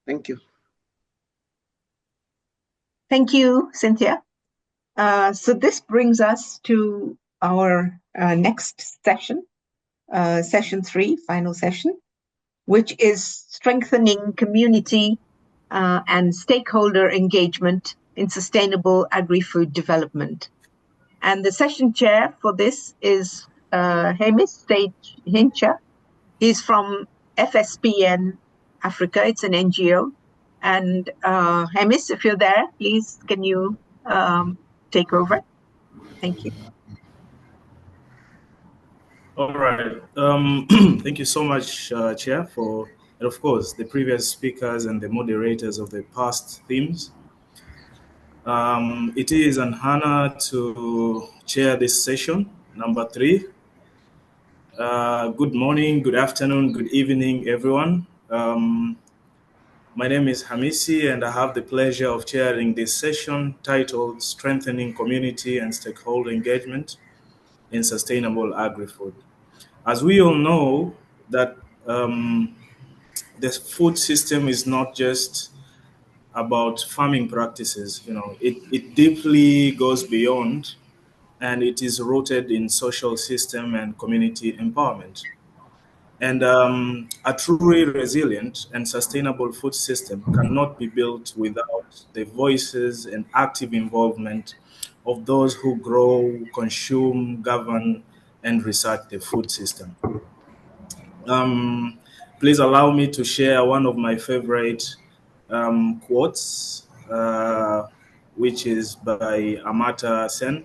Thank you. Thank you, Cynthia. So this brings us to our next session, session 3, final session, which is strengthening community and stakeholder engagement in sustainable agri-food development. And the session chair for this is Hamish Hincha. He's from FSPN Africa. It's an NGO. And Hamish, if you're there, please, can you take over? Thank you. All right. Thank you so much, Chair, and of course, the previous speakers and the moderators of the past themes. It is an honor to chair this session, number 3. Good morning, good afternoon, good evening, everyone. My name is Hamisi, and I have the pleasure of chairing this session titled Strengthening Community and Stakeholder Engagement in Sustainable Agri-Food. As we all know, that the food system is not just about farming practices. It deeply goes beyond, and it is rooted in social system and community empowerment. And a truly resilient and sustainable food system cannot be built without the voices and active involvement of those who grow, consume, govern, and research the food system. Please allow me to share one of my favorite quotes, which is by Amartya Sen.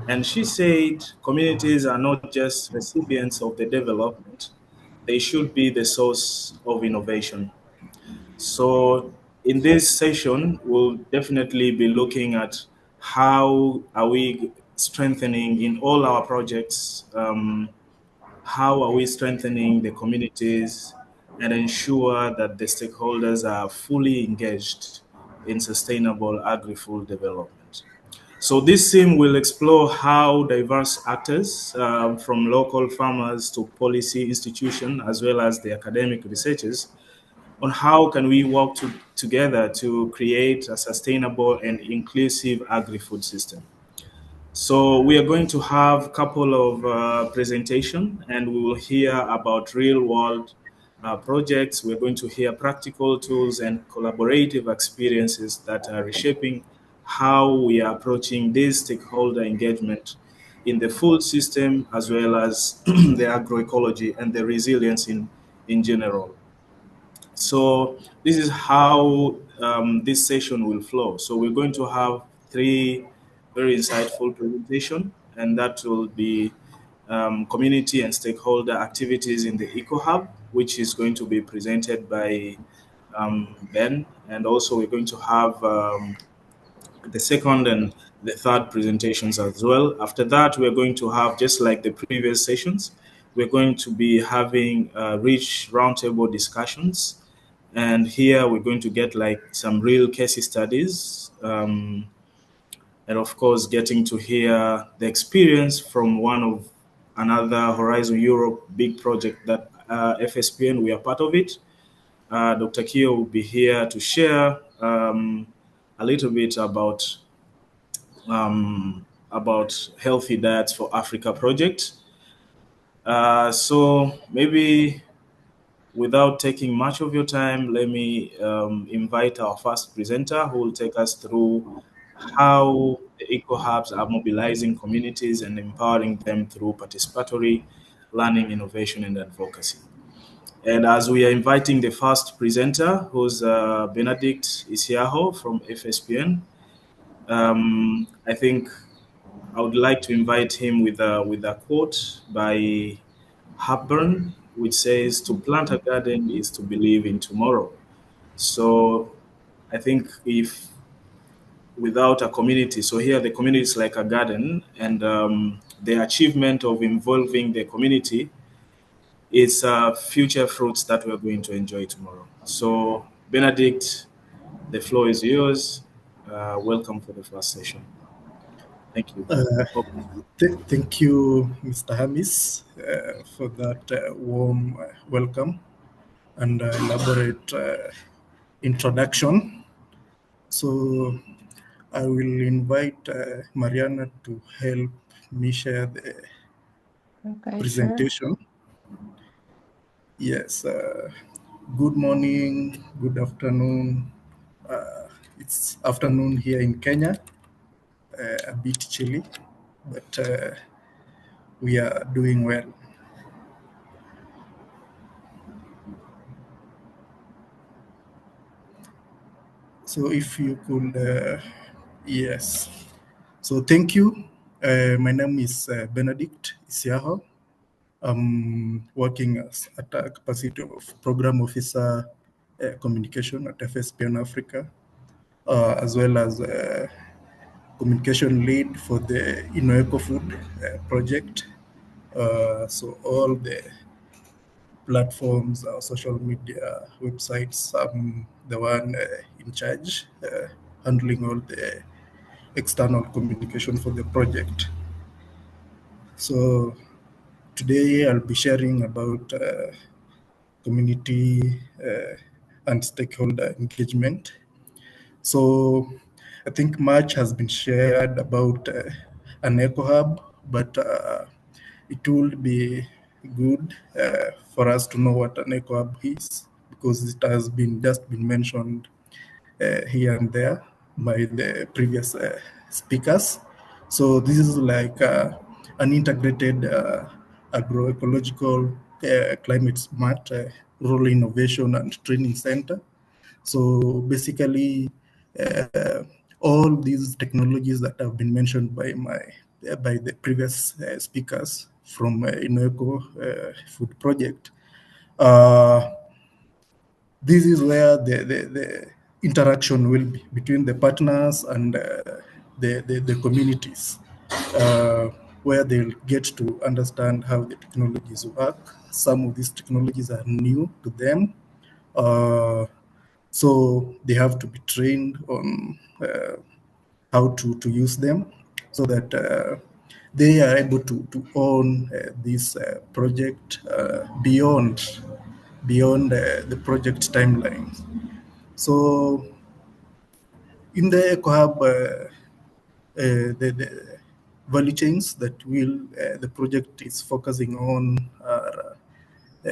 And she said, communities are not just recipients of the development, they should be the source of innovation. So in this session, we'll definitely be looking at how are we strengthening in all our projects, how are we strengthening the communities and ensure that the stakeholders are fully engaged in sustainable agri-food development. So this theme will explore how diverse actors, from local farmers to policy institutions, as well as the academic researchers, on how can we work together to create a sustainable and inclusive agri-food system. So we are going to have a couple of presentations, and we will hear about real-world projects. We're going to hear practical tools and collaborative experiences that are reshaping how we are approaching this stakeholder engagement in the food system, as well as the agroecology and the resilience in general. So this is how this session will flow. So we're going to have 3 very insightful presentations, and that will be community and stakeholder activities in the ECOHUB, which is going to be presented by Ben. And also we're going to have the second and the third presentations as well. After that, we're going to have, just like the previous sessions, we're going to be having rich roundtable discussions. And here we're going to get like some real case studies, and of course getting to hear the experience from one of another Horizon Europe big project that FSPN, we are part of it. Dr. Kio will be here to share a little bit about Healthy Diets for Africa project. So maybe without taking much of your time, let me invite our first presenter who will take us through how the EcoHubs are mobilizing communities and empowering them through participatory learning, innovation, and advocacy. And as we are inviting the first presenter, who's Benedict Isiaho from FSPN, I think I would like to invite him with a quote by Hepburn, which says, "To plant a garden is to believe in tomorrow." So I think if without a community, so here the community is like a garden, and the achievement of involving the community is future fruits that we're going to enjoy tomorrow. So Benedict, the floor is yours. Welcome for the first session. Thank you. Thank you, Mr. Hamis, for that warm welcome and elaborate introduction. So I will invite Mariana to help me share the presentation. Sure. Yes. Good morning, good afternoon. It's afternoon here in Kenya, a bit chilly, but we are doing well. So if you could, yes. So thank you. My name is Benedict Isiaho. I'm working at a capacity of Program Officer Communication at FSPN Africa, as well as Communication Lead for the INNOECOFOOD project. So all the platforms, social media, websites, I'm the one in charge, handling all the external communication for the project. So today I'll be sharing about community and stakeholder engagement. So I think much has been shared about an EcoHub, but it would be good for us to know what an EcoHub is, because it has been just been mentioned here and there by the previous speakers. So this is like an integrated agroecological climate smart rural innovation and training center. So basically, all these technologies that have been mentioned by the previous speakers from INNOECOFOOD project, this is where the interaction will be between the partners and the communities, where they'll get to understand how the technologies work. Some of these technologies are new to them. So they have to be trained on how to use them, so that they are able to own this project beyond the project timeline. So in the EcoHub, the value chains that the project is focusing on are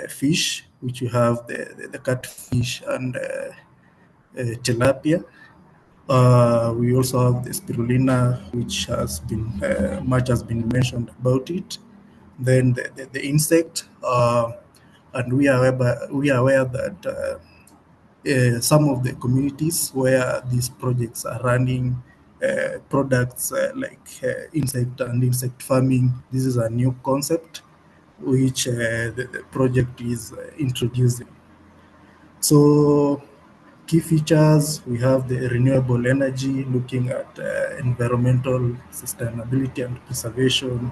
fish, which you have the catfish and tilapia. We also have the spirulina, which has been much has been mentioned about it. Then the insect, and we are aware that some of the communities where these projects are running products like insect and insect farming. This is a new concept which the project is introducing. So key features, we have the renewable energy, looking at environmental sustainability and preservation.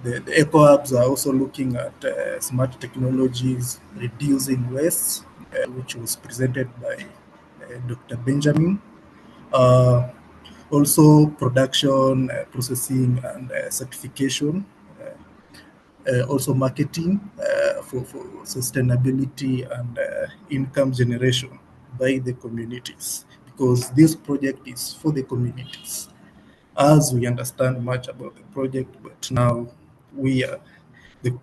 The EcoHubs are also looking at smart technologies, reducing waste, which was presented by Dr. Benjamin. Also production, processing, and certification. Also marketing for sustainability and income generation by the communities, because this project is for the communities. As we understand much about the project, but now the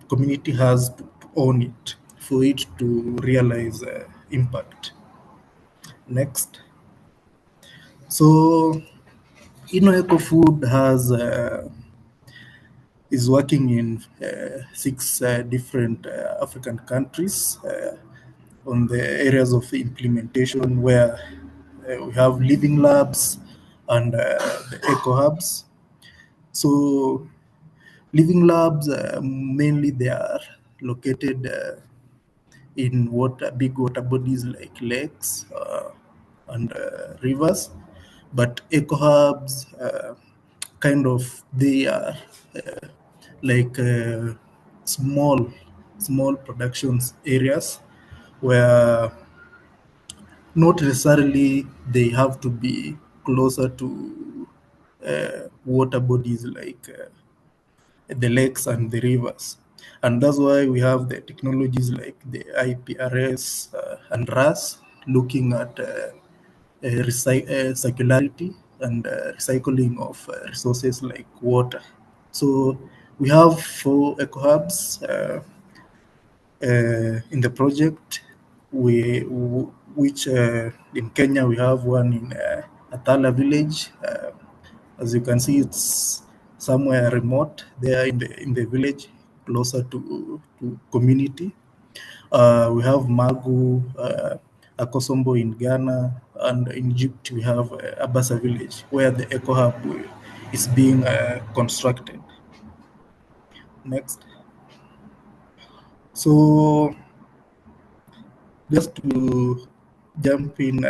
community has to own it for it to realize impact. Next. So INNOECOFOOD is working in 6 different African countries on the areas of implementation, where we have living labs and the EcoHubs. So living labs, mainly they are located in big water bodies like lakes and rivers, but EcoHubs kind of, they are like small productions areas, where not necessarily they have to be closer to water bodies like the lakes and the rivers. And that's why we have the technologies like the IPRS and RAS, looking at circularity and recycling of resources like water. So we have 4 EcoHubs in the project. Which in Kenya we have one in Atala village. As you can see, it's somewhere remote there in the village, closer to community. We have Magu, Akosombo in Ghana, and in Egypt we have Abasa village, where the EcoHub is being constructed. Next. So just to jump in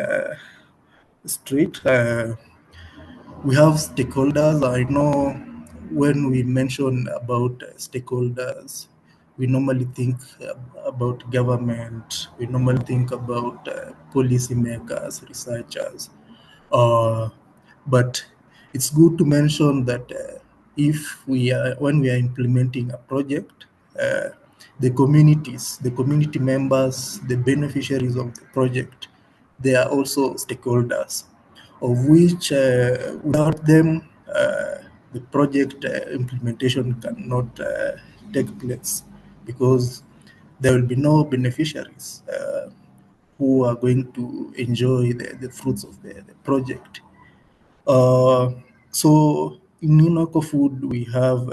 straight, we have stakeholders. I know when we mention about stakeholders, we normally think about government, we normally think about policymakers, researchers. But it's good to mention that when we are implementing a project, the community members, the beneficiaries of the project, they are also stakeholders, of which without them, the project implementation cannot take place, because there will be no beneficiaries who are going to enjoy the fruits of the project. So in INNOECOFOOD, we have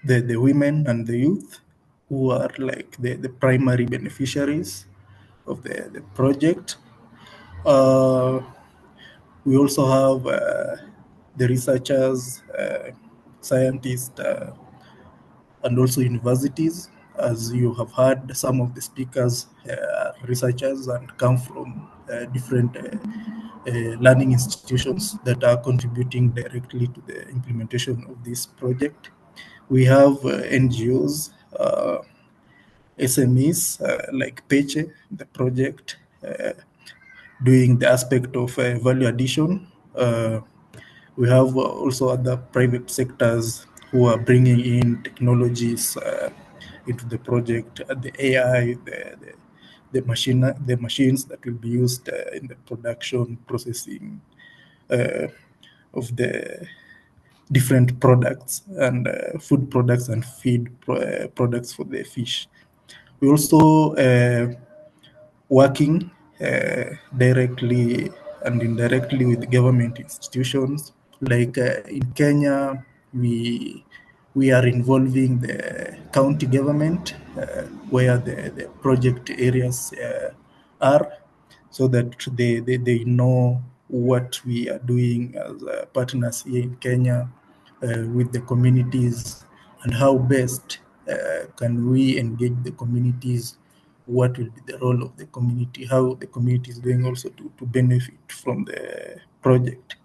the women and the youth, who are like the primary beneficiaries of the project. We also have the researchers, scientists, and also universities. As you have heard, some of the speakers are researchers and come from different learning institutions that are contributing directly to the implementation of this project. We have NGOs, SMEs like Peche, the project, doing the aspect of value addition. We have also other private sectors who are bringing in technologies into the project, the AI, the machines that will be used in the production, processing of the different products and food products and feed products for the fish. We also working directly and indirectly with government institutions. Like in Kenya, we are involving the county government where the project areas are, so that they know what we are doing as partners here in Kenya with the communities, and how best can we engage the communities, what will be the role of the community, how the community is going also to benefit from the project.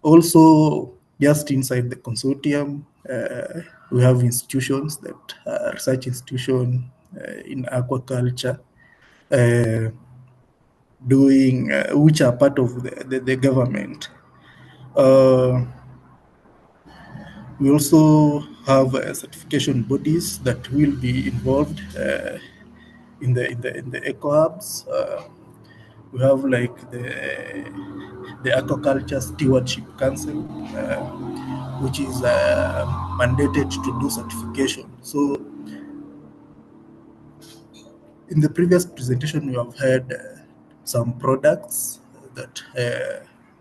Also, just inside the consortium, we have institutions that are research institutions in aquaculture, which are part of the government. We also have certification bodies that will be involved in the EcoHubs. We have like the Aquaculture Stewardship Council, which is mandated to do certification. So in the previous presentation, we have had some products that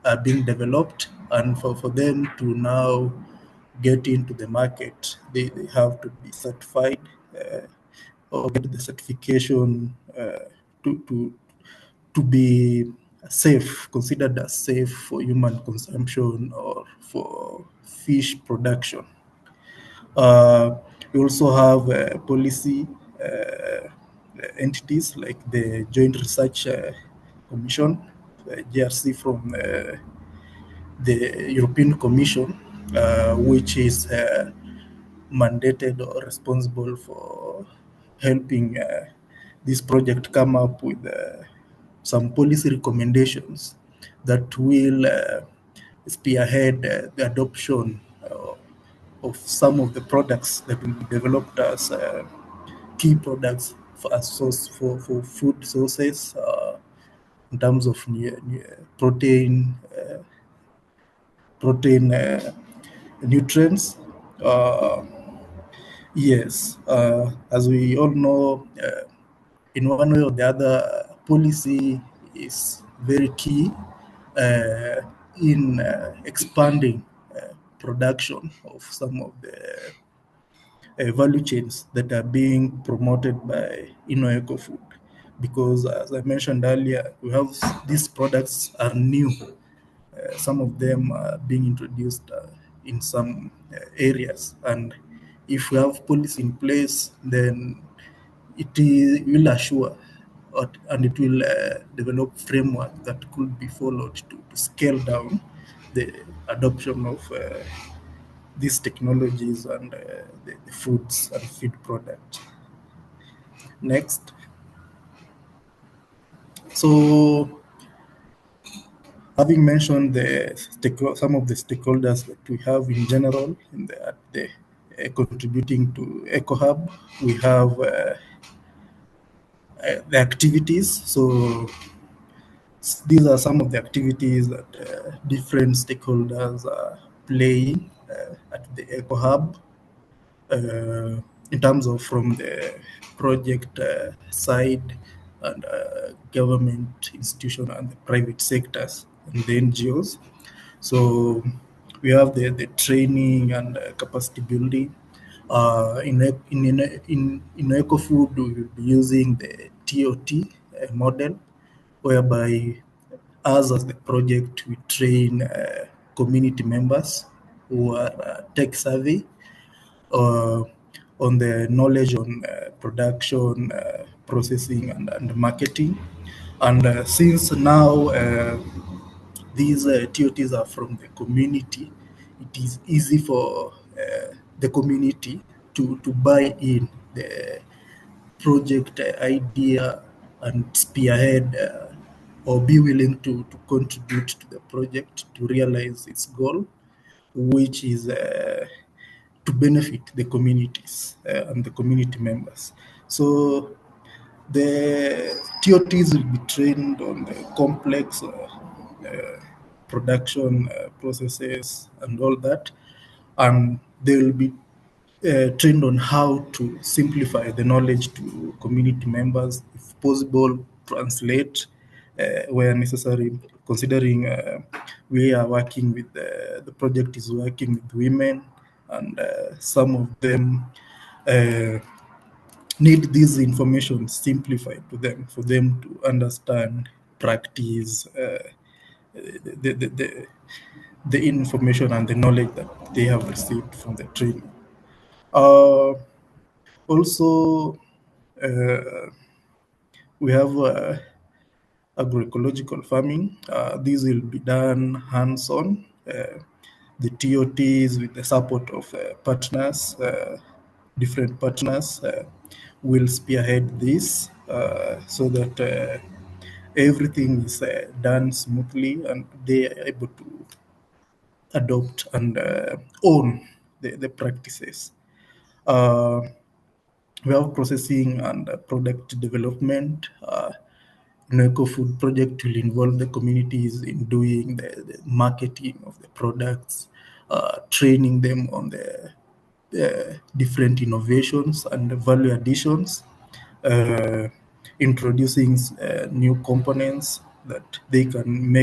are being developed, and for them to now get into the market, they have to be certified or get the certification to be safe, considered as safe for human consumption or for fish production. We also have policy entities like the Joint Research Commission, JRC, from the European Commission, which is mandated or responsible for helping this project come up with some policy recommendations that will spearhead the adoption of some of the products that will be developed as key products for a source for food sources in terms of protein, nutrients. Yes, as we all know, in one way or the other, policy is very key uh, in expanding production of some of the value chains that are being promoted by INNOECOFOOD. Because as I mentioned earlier, we have these products are new. Some of them are being introduced in some areas, and if we have policy in place, then will assure and it will develop framework that could be followed to scale down the adoption of these technologies and the foods and feed products. Next. So, having mentioned some of the stakeholders that we have in general in the contributing to EcoHub, we have the activities. So these are some of the activities that different stakeholders are playing at the EcoHub in terms of from the project side and government institution and the private sectors and the NGOs. So we have the training and capacity building. In EcoFood, we will be using the ToT model, whereby us as the project, we train community members who are tech savvy uh, on the knowledge on production, processing, and marketing. And since now these TOTs are from the community, it is easy for the community to buy in the project idea and spearhead or be willing to contribute to the project to realize its goal, which is to benefit the communities and the community members. So the TOTs will be trained on the complex production processes and all that, and they will be trained on how to simplify the knowledge to community members, if possible, translate where necessary, considering we are working with the project is working with women, and some of them need this information simplified to them for them to understand, practice the information and the knowledge that they have received from the training. Also, we have agroecological farming. This will be done hands-on. The TOTs with the support of partners, different partners, will spearhead this so that everything is done smoothly and they are able to adopt and own the practices. We have processing and product development. ECOFood project will involve the communities in doing the marketing of the products, training them on the different innovations and the value additions, introducing new components that they can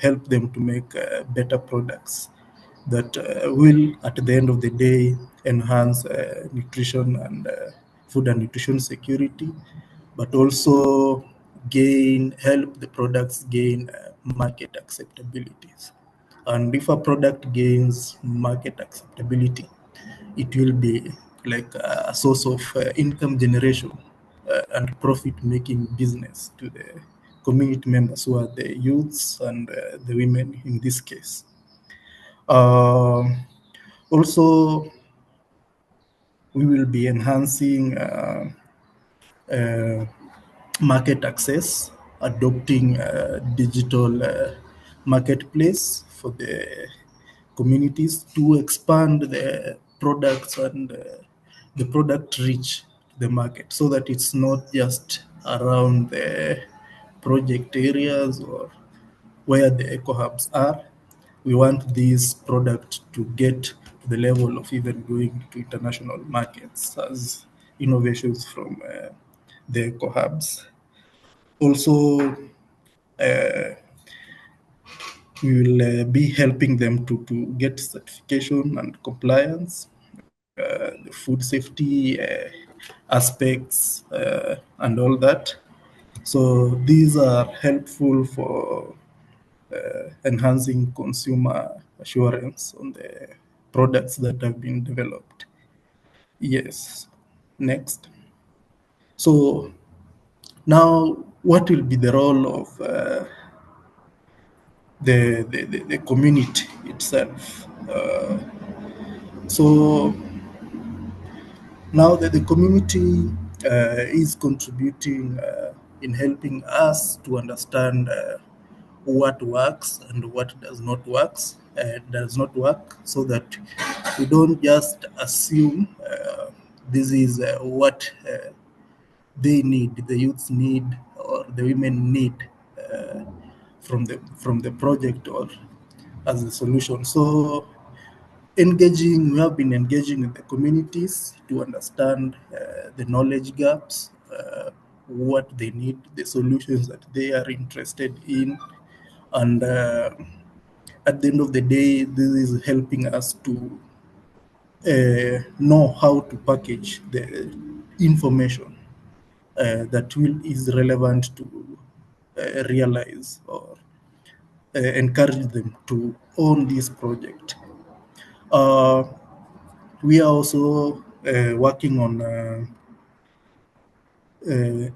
help them to make better products that will, at the end of the day, enhance nutrition and food and nutrition security, but also help the products gain market acceptabilities. And if a product gains market acceptability, it will be like a source of income generation and profit-making business to the community members who are the youths and the women in this case. Also, we will be enhancing market access, adopting digital marketplace for the communities to expand the products and the product reach the market, so that it's not just around the project areas or where the eco-hubs are. We want this product to get to the level of even going to international markets as innovations from the eco-hubs. Also, we will be helping them to get certification and compliance, the food safety aspects, and all that. So these are helpful for enhancing consumer assurance on the products that have been developed. Yes. Next. So now, what will be the role of the community itself? So now that the community is contributing in helping us to understand what works and what does not work, so that we don't just assume this is what they need, the youths need, or the women need from the project or as a solution. So we have been engaging with the communities to understand the knowledge gaps, what they need, the solutions that they are interested in, and at the end of the day, this is helping us to know how to package the information that is relevant to realize or encourage them to own this project. We are also working on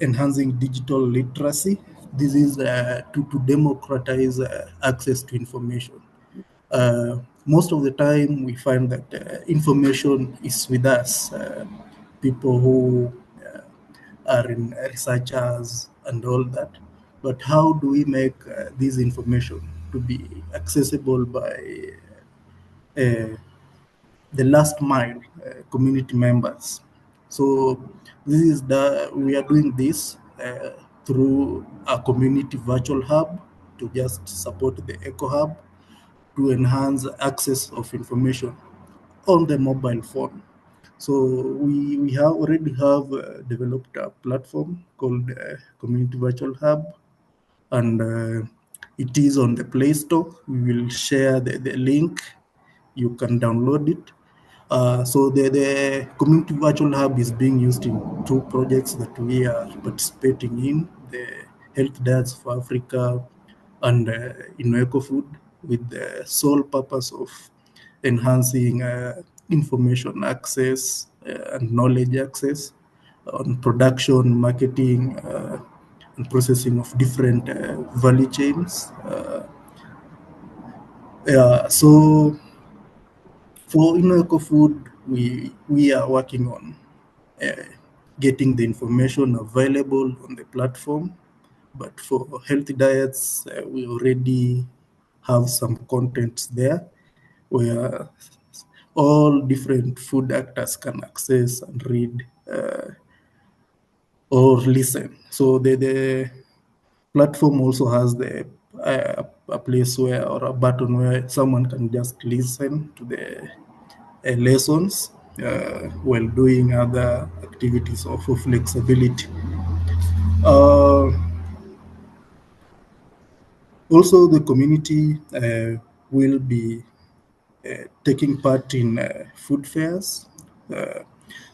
enhancing digital literacy. This is to democratize access to information. Most of the time, we find that information is with us, people who are in researchers and all that. But how do we make this information to be accessible by uh, the last mile community members? So we are doing this through a community virtual hub to just support the EcoHub to enhance access of information on the mobile phone. So we have already have developed a platform called Community Virtual Hub, and it is on the Play Store. We will share the link. You can download it. So the Community Virtual Hub is being used in two projects that we are participating in, the Health Diets for Africa and INNOECOFOOD, with the sole purpose of enhancing information access and knowledge access on production, marketing, and processing of different value chains. So for INNOECOFOOD, we are working on getting the information available on the platform. But for healthy diets, we already have some content there where all different food actors can access and read or listen. So the platform also has a place where, or a button where someone can just listen to the lessons while doing other activities of flexibility. Also, the community will be taking part in food fairs.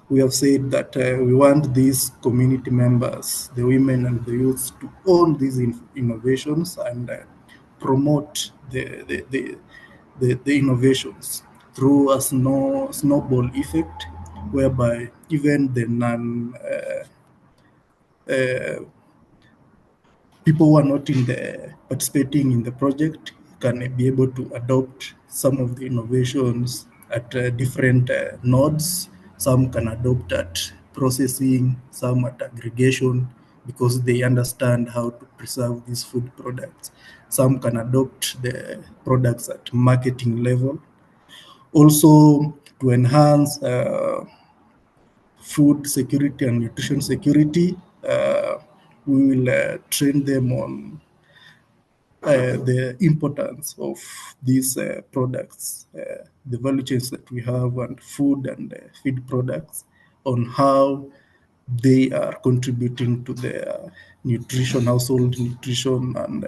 We have said that we want these community members, the women and the youths, to own these innovations and promote the innovations through a snowball effect, whereby even the people who are not participating in the project can be able to adopt some of the innovations at different nodes. Some can adopt at processing, some at aggregation, because they understand how to preserve these food products. Some can adopt the products at marketing level. Also, to enhance food security and nutrition security. We will train them on the importance of these products, the value chains that we have, and food and feed products, on how they are contributing to the nutrition, household nutrition, and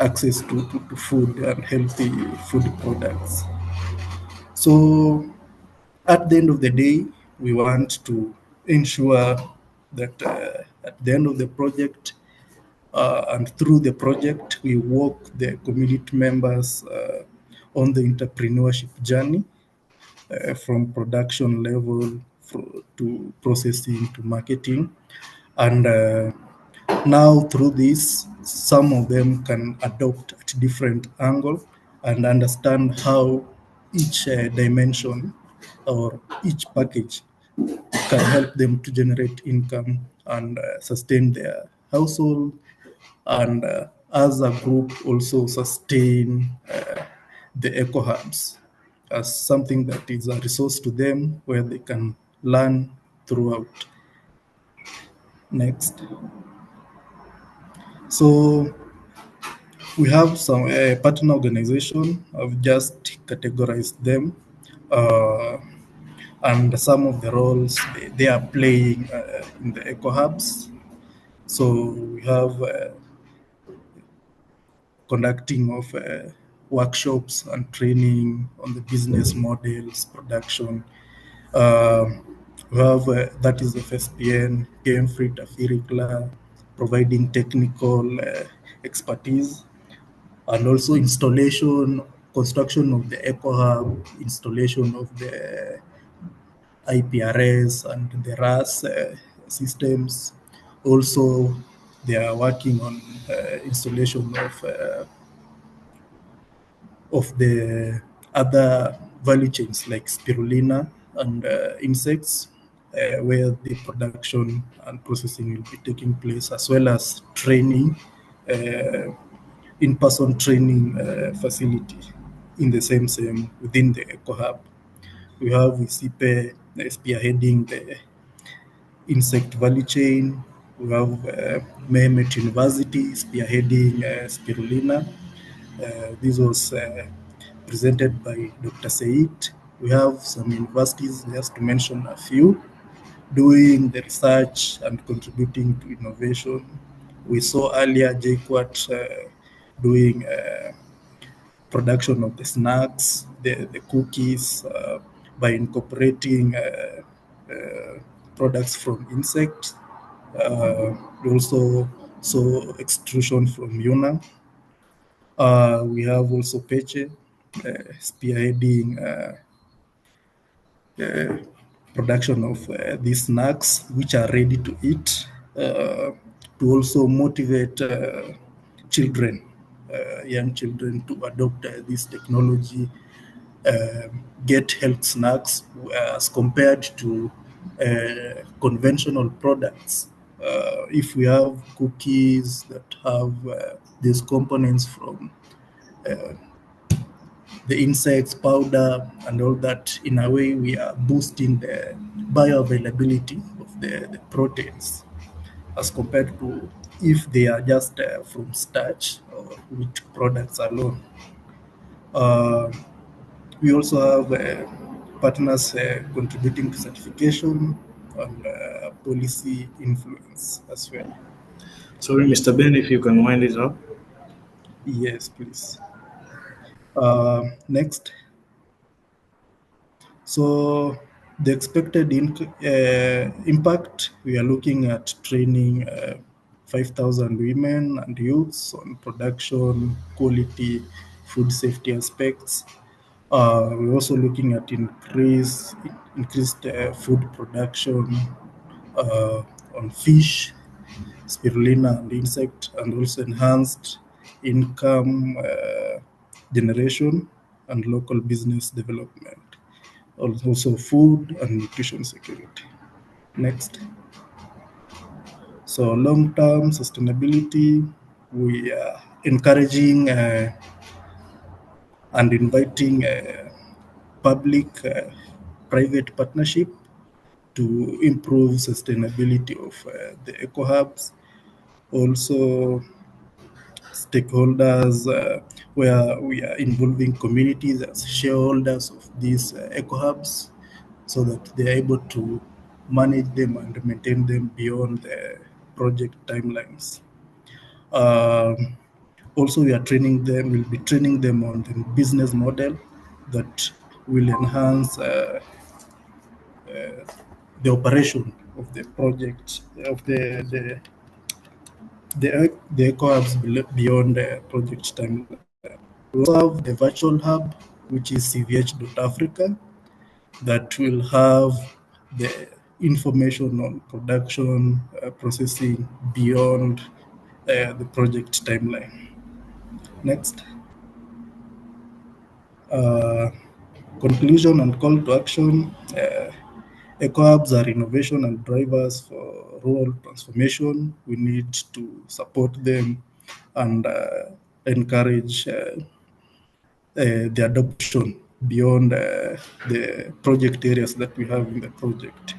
access to food and healthy food products. So at the end of the day, we want to ensure that at the end of the project, and through the project, we walk the community members on the entrepreneurship journey, from production level to processing to marketing. And now through this, some of them can adopt at different angle and understand how each dimension or each package can help them to generate income and sustain their household, and as a group also sustain the EcoHubs as something that is a resource to them where they can learn throughout. Next. So we have some partner organization. I've just categorized them, and some of the roles they are playing in the EcoHubs. So we have conducting of workshops and training on the business models, production. We have that is FSPN, game free Tafirikla, providing technical expertise, and also installation, construction of the EcoHub, installation of the IPRS and the RAS systems. Also, they are working on installation of the other value chains like spirulina and insects, where the production and processing will be taking place, as well as training, in-person training facility in the same within the EcoHub. We have ICPE spearheading the insect value chain. We have Mehmet University spearheading spirulina. This was presented by Dr. Said. We have some universities, just to mention a few, doing the research and contributing to innovation. We saw earlier JQuat doing production of the snacks, the cookies, by incorporating products from insects. We also saw extrusion from Yuna. We have also Peche spearheading production of these snacks, which are ready to eat, to also motivate children, young children, to adopt this technology, get health snacks as compared to conventional products. If we have cookies that have these components from the insects, powder, and all that, in a way, we are boosting the bioavailability of the proteins as compared to if they are just from starch or wheat products alone. We also have partners contributing to certification and policy influence as well. Sorry, Mr. Ben, if you can wind it up. Yes, please. Next. So the expected impact, we are looking at training 5,000 women and youths on production, quality, food safety aspects. We're also looking at increased food production on fish, spirulina, and insect, and also enhanced income generation and local business development. Also food and nutrition security. Next. So long-term sustainability, we are encouraging and inviting public-private partnership to improve sustainability of the EcoHubs. Also, stakeholders where we are involving communities as shareholders of these EcoHubs so that they are able to manage them and maintain them beyond the project timelines. Also, we are training them, we'll be training them on the business model that will enhance the operation of the project, of the EcoHubs beyond the project timeline. We also have the virtual hub, which is cvh.africa, that will have the information on production, processing beyond the project timeline. Next. Conclusion and call to action. EcoHubs are innovation and drivers for rural transformation. We need to support them and encourage the adoption beyond the project areas that we have in the project.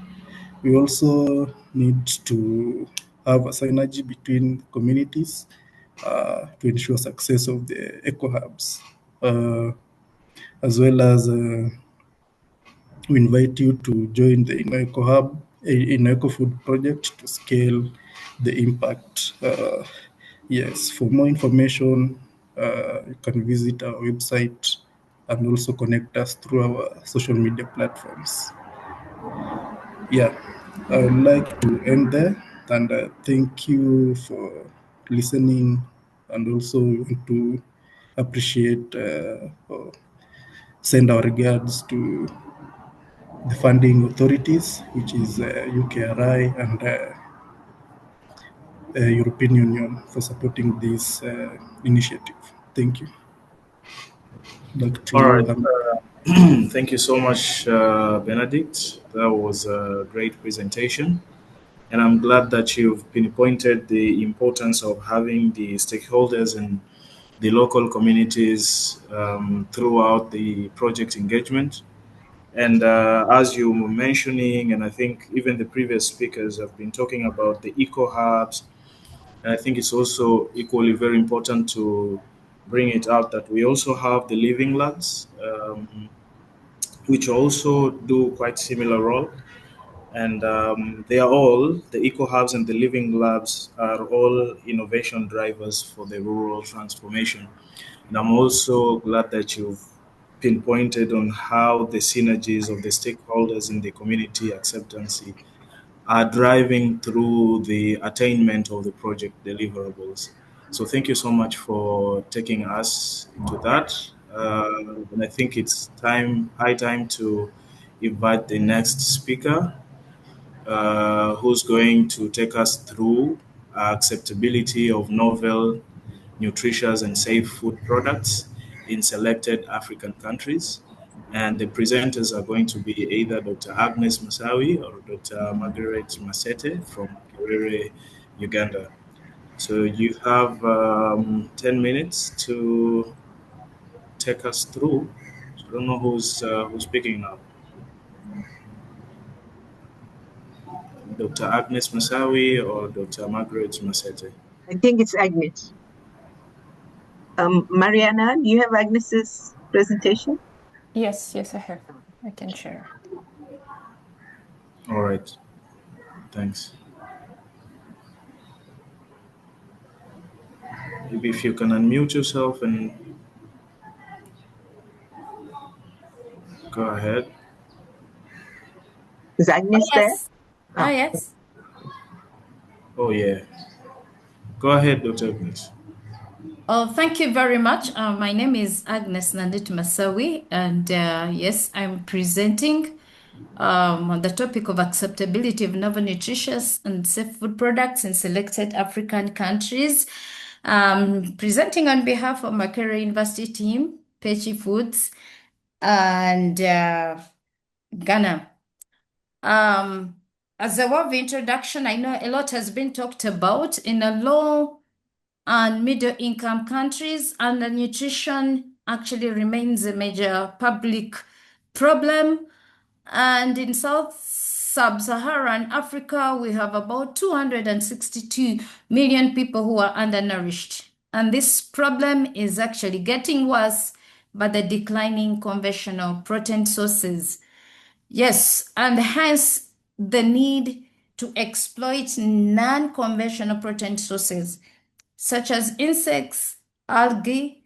We also need to have a synergy between communities to ensure success of the EcoHubs, as well as we invite you to join the INNOECOFOOD project to scale the impact. Yes, for more information, you can visit our website and also connect us through our social media platforms. Yeah, I would like to end there and thank you for listening, and also want to appreciate or send our regards to the funding authorities, which is UKRI and European Union, for supporting this initiative. Thank you. Back to All you. right. Thank you so much, Benedict. That was a great presentation. And I'm glad that you've pinpointed the importance of having the stakeholders and the local communities throughout the project engagement. And as you were mentioning, and I think even the previous speakers have been talking about the eco hubs, and I think it's also equally very important to bring it out that we also have the living labs, which also do quite similar role. And they are all, the eco hubs and the living labs are all innovation drivers for the rural transformation. And I'm also glad that you've pinpointed on how the synergies of the stakeholders in the community acceptance are driving through the attainment of the project deliverables. So thank you so much for taking us into that. And I think it's high time to invite the next speaker, who's going to take us through acceptability of novel, nutritious, and safe food products in selected African countries. And the presenters are going to be either Dr. Agnes Masawi or Dr. Margaret Masete from Kerere, Uganda. So you have 10 minutes to take us through. So I don't know who's speaking now. Dr. Agnes Masawi or Dr. Margaret Masete? I think it's Agnes. Mariana, do you have Agnes's presentation? Yes, I have. I can share. All right. Thanks. Maybe if you can unmute yourself and go ahead. Is Agnes there? Yes. Oh, yeah. Go ahead, Dr. Agnes. Oh, thank you very much. My name is Agnes Nandit Masawi, and yes, I'm presenting on the topic of acceptability of novel nutritious and safe food products in selected African countries. Presenting on behalf of Makerere University team, Pechi Foods, and Ghana. As a word of introduction, I know a lot has been talked about in a low and middle income countries, and nutrition actually remains a major public problem. And in sub-Saharan Africa, we have about 262 million people who are undernourished. And this problem is actually getting worse by the declining conventional protein sources. Yes, and hence the need to exploit non-conventional protein sources such as insects, algae,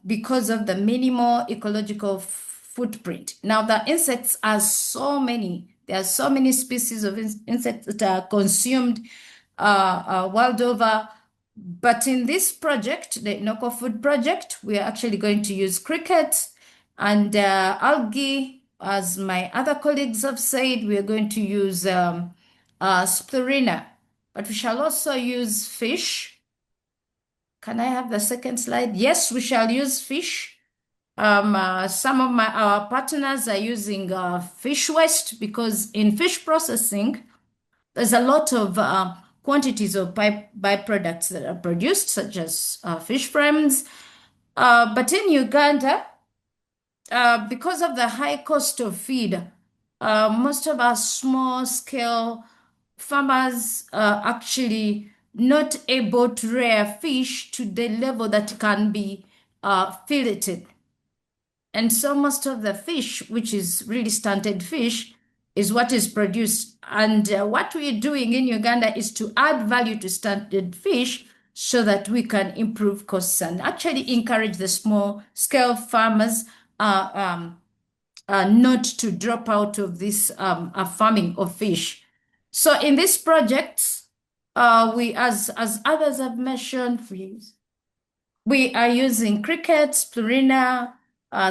because of the minimal ecological footprint. Now, the insects are so many. There are so many species of insects that are consumed world over. But in this project, the INNOECOFOOD project, we are actually going to use crickets and algae. As my other colleagues have said, we are going to use spirulina, but we shall also use fish. Can I have the second slide? Yes, we shall use fish. Some of our partners are using fish waste because in fish processing, there's a lot of quantities of byproducts that are produced, such as fish frames. But in Uganda, because of the high cost of feed, most of our small scale farmers are actually not able to rear fish to the level that can be filleted. And so most of the fish, which is really stunted fish, is what is produced. And what we're doing in Uganda is to add value to stunted fish so that we can improve costs and actually encourage the small scale farmers not to drop out of this farming of fish. So in this project, we, as others have mentioned, we are using crickets, spirulina,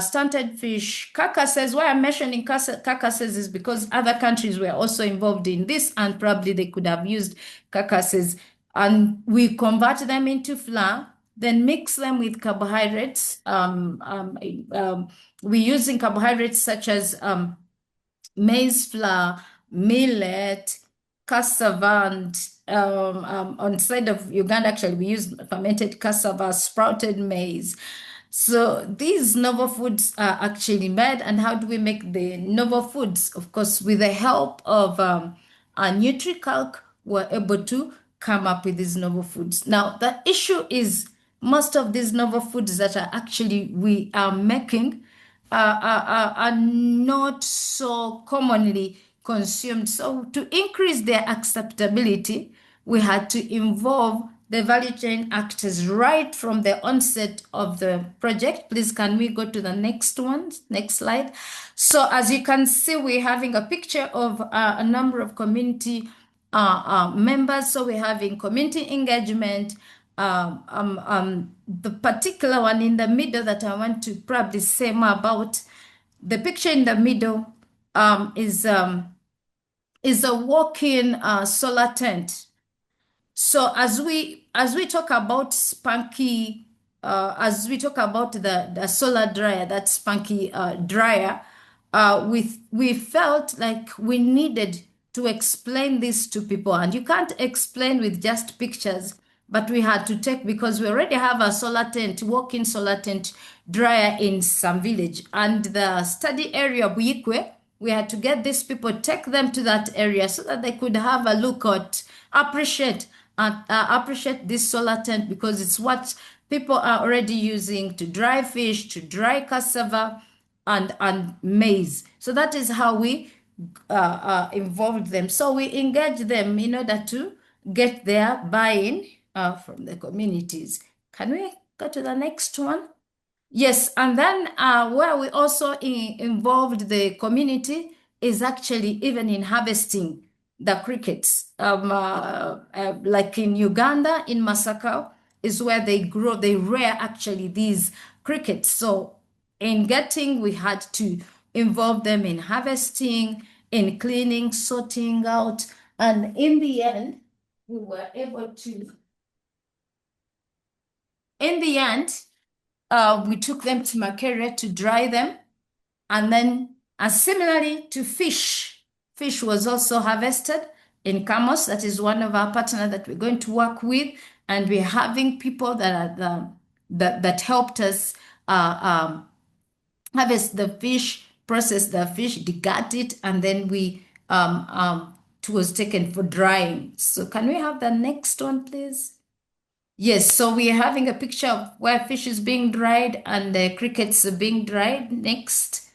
stunted fish, carcasses. Why I'm mentioning carcasses is because other countries were also involved in this and probably they could have used carcasses. And we convert them into flour, then mix them with carbohydrates. We're using carbohydrates such as maize flour, millet, cassava, and on the side of Uganda, actually, we use fermented cassava, sprouted maize. So these novel foods are actually made. And how do we make the novel foods? Of course, with the help of a NutriCalc, we're able to come up with these novel foods. Now, the issue is most of these novel foods that are actually we are making are not so commonly consumed. So to increase their acceptability, we had to involve the value chain actors right from the onset of the project. Please, can we go to the next one? Next slide. So as you can see, we're having a picture of a number of community members. So we're having community engagement. The particular one in the middle that I want to probably say more about, the picture in the middle is a walk-in solar tent. So as we talk about spunky, as we talk about the solar dryer, that spunky dryer, we felt like we needed to explain this to people. And you can't explain with just pictures, but we had to take, because we already have a solar tent, walk-in solar tent dryer in some village. And the study area, Buikwe, we had to get these people, take them to that area so that they could have a look at, appreciate this solar tent, because it's what people are already using to dry fish, to dry cassava and maize. So that is how we involved them. So we engage them in order to get their buy-in from the communities. Can we go to the next one? Yes, and then where we also involved the community is actually even in harvesting the crickets. Like in Uganda, in Masaka, is where they rear actually these crickets. So in getting, we had to involve them in harvesting, in cleaning, sorting out, and in the end, we were able to, we took them to Makerere to dry them. And then, similarly to fish was also harvested in Kamos. That is one of our partners that we're going to work with. And we're having people that are that helped us harvest the fish, process the fish, degut it, and then we was taken for drying. So can we have the next one, please? Yes, so we are having a picture of where fish is being dried and the crickets are being dried. Next.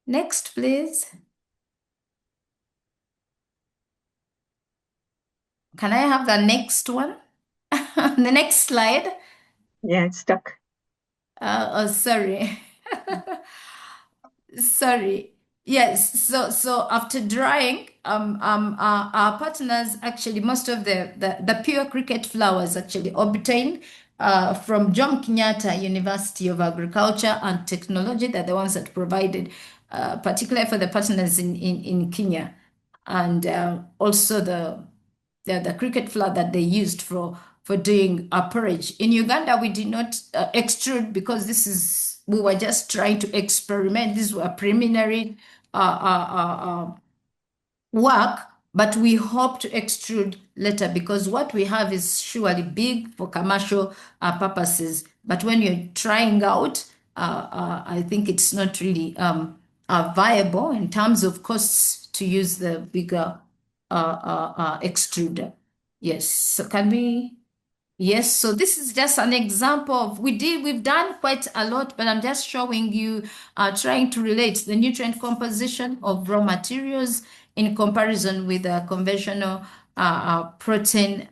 Next, please. Can I have the next one? The next slide. Yeah, it's stuck. Oh, sorry. Sorry. Yes. So after drying, our partners actually most of the pure cricket flowers actually obtained from Jomo Kenyatta University of Agriculture and Technology. They're the ones that provided, particularly for the partners in Kenya, and also the cricket flour that they used for doing a porridge. In Uganda, we did not extrude because we were just trying to experiment. These were preliminary work, but we hope to extrude later because what we have is surely big for commercial purposes. But when you're trying out, I think it's not really viable in terms of costs to use the bigger extruder. Yes. So can we? Yes, so this is just an example of we've done quite a lot, but I'm just showing you trying to relate the nutrient composition of raw materials in comparison with conventional protein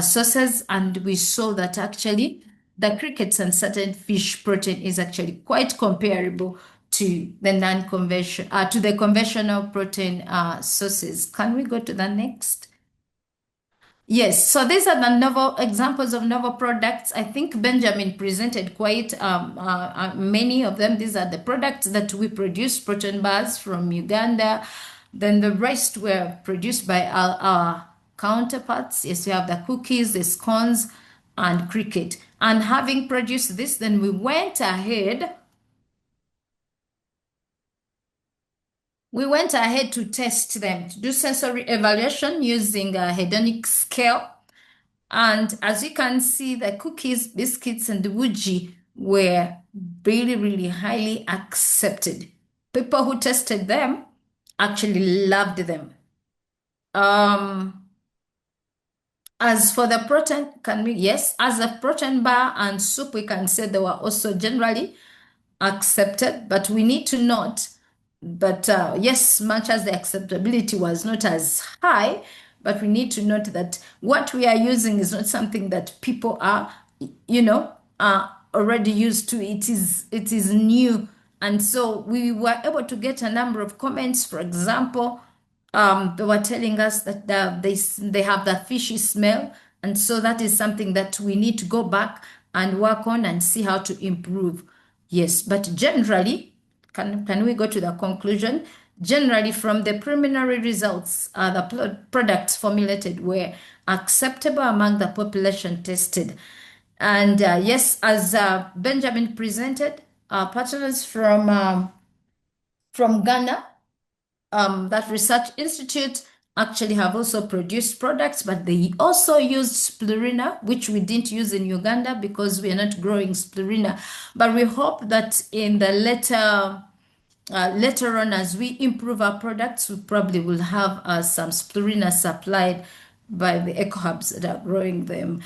sources, and we saw that actually the crickets and certain fish protein is actually quite comparable to the conventional protein sources. Can we go to the next? Yes, so these are the novel examples of novel products. I think Benjamin presented quite many of them. These are the products that we produce, protein bars from Uganda. Then the rest were produced by our counterparts. Yes, we have the cookies, the scones, and cricket. And having produced this, then we went ahead. We went ahead to test them, to do sensory evaluation using a hedonic scale. And as you can see, the cookies, biscuits, and the wuji were really, really highly accepted. People who tested them actually loved them. As for the protein, yes, as a protein bar and soup, we can say they were also generally accepted, but we need to note, yes, much as the acceptability was not as high, but we need to note that what we are using is not something that people are, already used to. It is new. And so we were able to get a number of comments. For example, they were telling us that they have that fishy smell. And so that is something that we need to go back and work on and see how to improve. Yes, but generally, can we go to the conclusion? Generally, from the preliminary results, the products formulated were acceptable among the population tested. And yes, as Benjamin presented, partners from Ghana, that research institute actually have also produced products, but they also used spirulina, which we didn't use in Uganda because we are not growing spirulina. But we hope that in the later on, as we improve our products, we probably will have some spirulina supplied by the ECOHUBs that are growing them.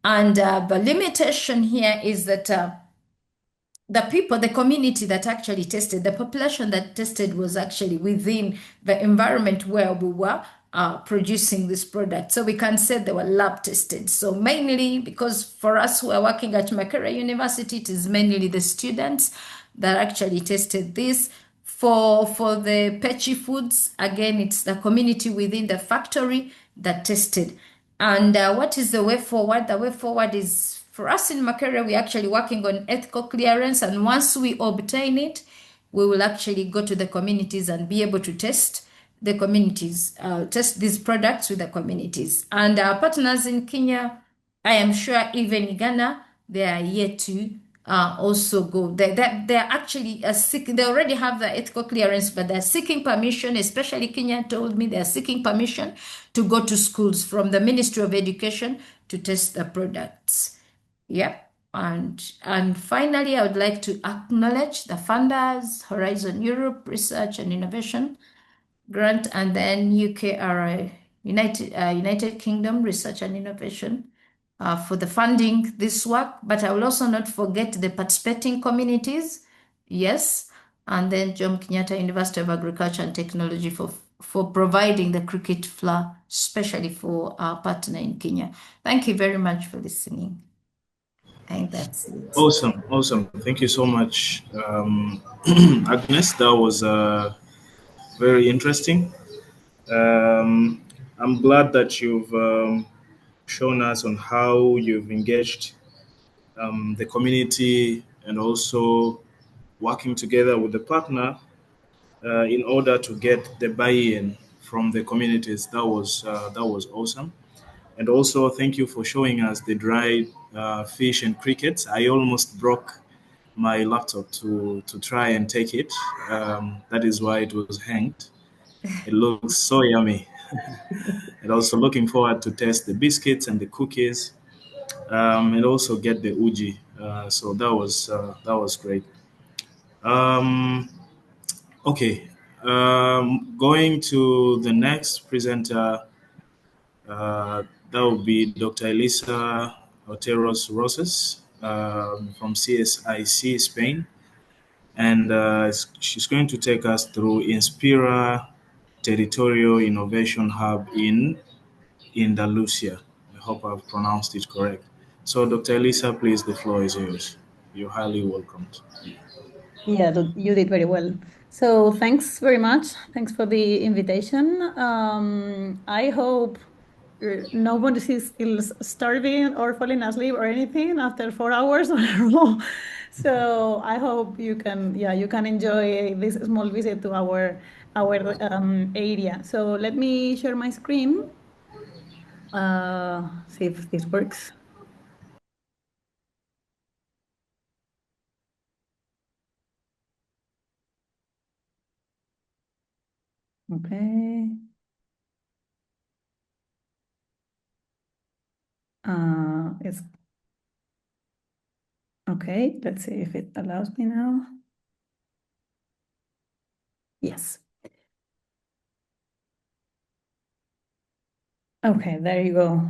And the limitation here is that the community that actually tested, the population that tested was actually within the environment where we were producing this product. So we can say they were lab tested. So mainly because for us who are working at Makerere University, it is mainly the students that actually tested this. For the Pechi foods, again, it's the community within the factory that tested. And what is the way forward? The way forward is for us in Makerere, we're actually working on ethical clearance. And once we obtain it, we will actually go to the communities and be able to test the communities, test these products with the communities. And our partners in Kenya, I am sure even in Ghana, they are yet to also go. They're actually seeking, they already have the ethical clearance, but they're seeking permission, especially Kenya told me they're seeking permission to go to schools from the Ministry of Education to test the products. Yeah. And finally, I would like to acknowledge the funders, Horizon Europe Research and Innovation Grant, and then UKRI, United Kingdom Research and Innovation, for the funding this work. But I will also not forget the participating communities, yes, and then Jomo Kenyatta University of Agriculture and Technology for providing the cricket flour, especially for our partner in Kenya. Thank you very much for listening. I think that's it. Awesome. Thank you so much, Agnes. That was very interesting. I'm glad that you've shown us on how you've engaged the community and also working together with the partner in order to get the buy-in from the communities. That was awesome. And also, thank you for showing us the dried fish and crickets. I almost broke my laptop to try and take it. That is why it was hanged. It looks so yummy. And also looking forward to test the biscuits and the cookies, and also get the uji. So that was great. Um, okay, going to the next presenter. That would be Dr. Elisa Oteros Rosas from CSIC Spain, and she's going to take us through Inspira Territorio Innovation Hub in Andalucia. I hope I've pronounced it correct. So, Dr. Elisa, please, the floor is yours. You're highly welcomed. Yeah, you did very well. So thanks very much. Thanks for the invitation. I hope nobody is still starving or falling asleep or anything after 4 hours on a row. So I hope you can enjoy this small visit to our area. So let me share my screen. See if this works. Okay. It's okay. Let's see if it allows me now. Yes. Okay, there you go.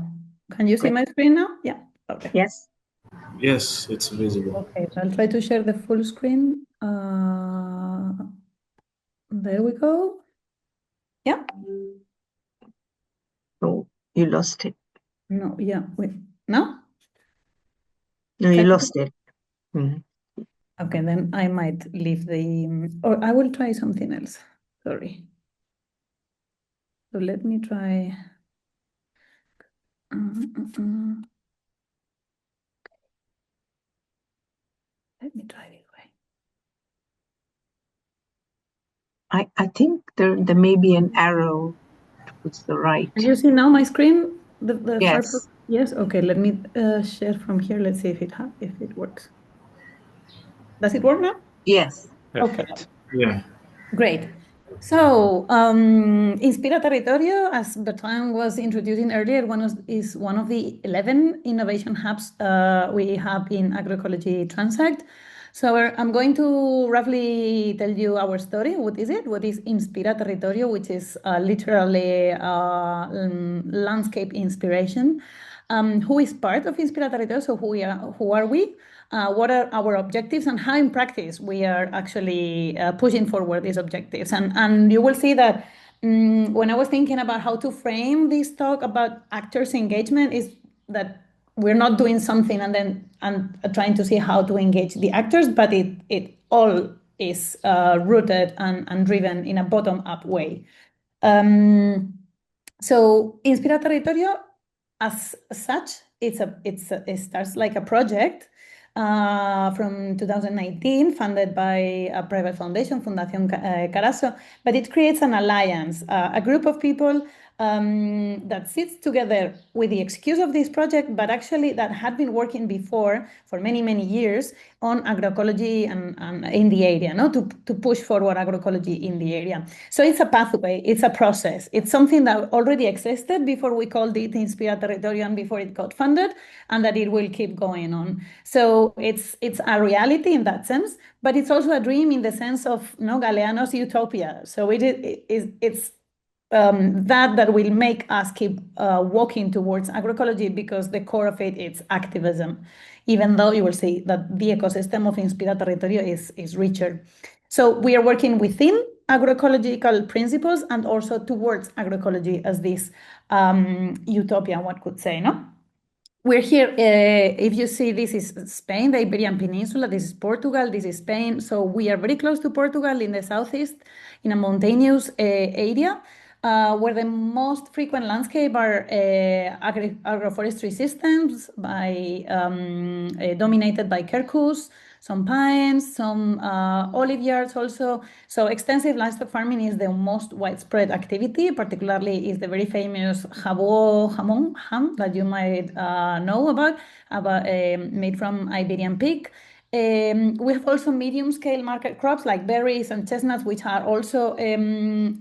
Can you see my screen now? Yeah. Okay. Yes. Yes, it's visible. Okay, I'll try to share the full screen. There we go. Yeah. Oh, you lost it. No, yeah, wait. No? No, you lost it. Mhm. Okay, then I might leave or I will try something else. Sorry. So let me try. Let me try this way. I think there may be an arrow towards the right. Can you see now my screen? The Yes. Firefox? Yes. Okay. Let me share from here. Let's see if it works. Does it work now? Yes. Okay. Yeah. Great. So, Inspira Territorio, as Bertrand was introducing earlier, is one of the 11 innovation hubs we have in agroecology Transact. So I'm going to roughly tell you our story. What is it? What is Inspira Territorio, which is literally landscape inspiration. Who is part of Inspira Territorio? So who are we? What are our objectives, and how in practice we are actually pushing forward these objectives. And you will see that when I was thinking about how to frame this talk about actors' engagement, is that we're not doing something and trying to see how to engage the actors, but it all is rooted and driven in a bottom-up way. So Inspira Territorio, as such, it starts like a project from 2019, funded by a private foundation, Fundación Carazo, but it creates an alliance, a group of people that sits together with the excuse of this project, but actually that had been working before for many, many years on agroecology and in the area, no? to push forward agroecology in the area. So it's a pathway, it's a process. It's something that already existed before we called it Inspira Territorio and before it got funded, and that it will keep going on. So it's a reality in that sense, but it's also a dream in the sense of Galeano's utopia. So it's that will make us keep walking towards agroecology, because the core of it is activism, even though you will see that the ecosystem of Inspira Territorio is richer. So we are working within agroecological principles and also towards agroecology as this utopia, one could say, no? We're here, if you see, this is Spain, the Iberian Peninsula, this is Portugal, this is Spain. So we are very close to Portugal in the southeast, in a mountainous area, where the most frequent landscape are agroforestry systems dominated by quercus, some pines, some olive yards also. So extensive livestock farming is the most widespread activity, particularly is the very famous ham that you might know about made from Iberian pig. We have also medium-scale market crops like berries and chestnuts, which are also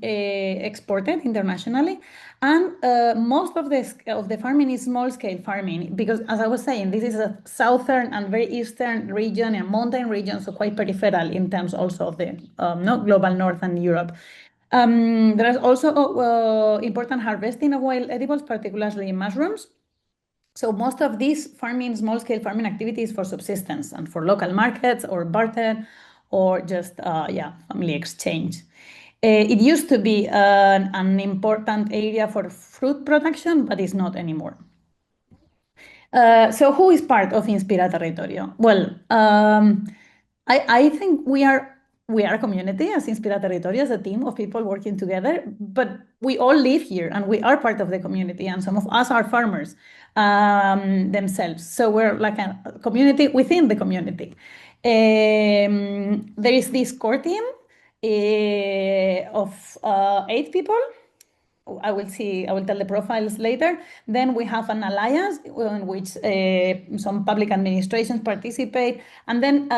exported internationally. And most of the farming is small-scale farming, because, as I was saying, this is a southern and very eastern region, a mountain region, so quite peripheral in terms also of the global north and Europe. There is also important harvesting of wild edibles, particularly mushrooms. So most of these small-scale farming activities for subsistence and for local markets or barter or just family exchange. It used to be an important area for fruit production, but it's not anymore. So who is part of Inspira Territorio? Well, I think we are a community as Inspira Territorio, as a team of people working together, but we all live here and we are part of the community, and some of us are farmers themselves. So we're like a community within the community. There is this core team of 8 people. I will tell the profiles later. Then we have an alliance in which some public administrations participate. And then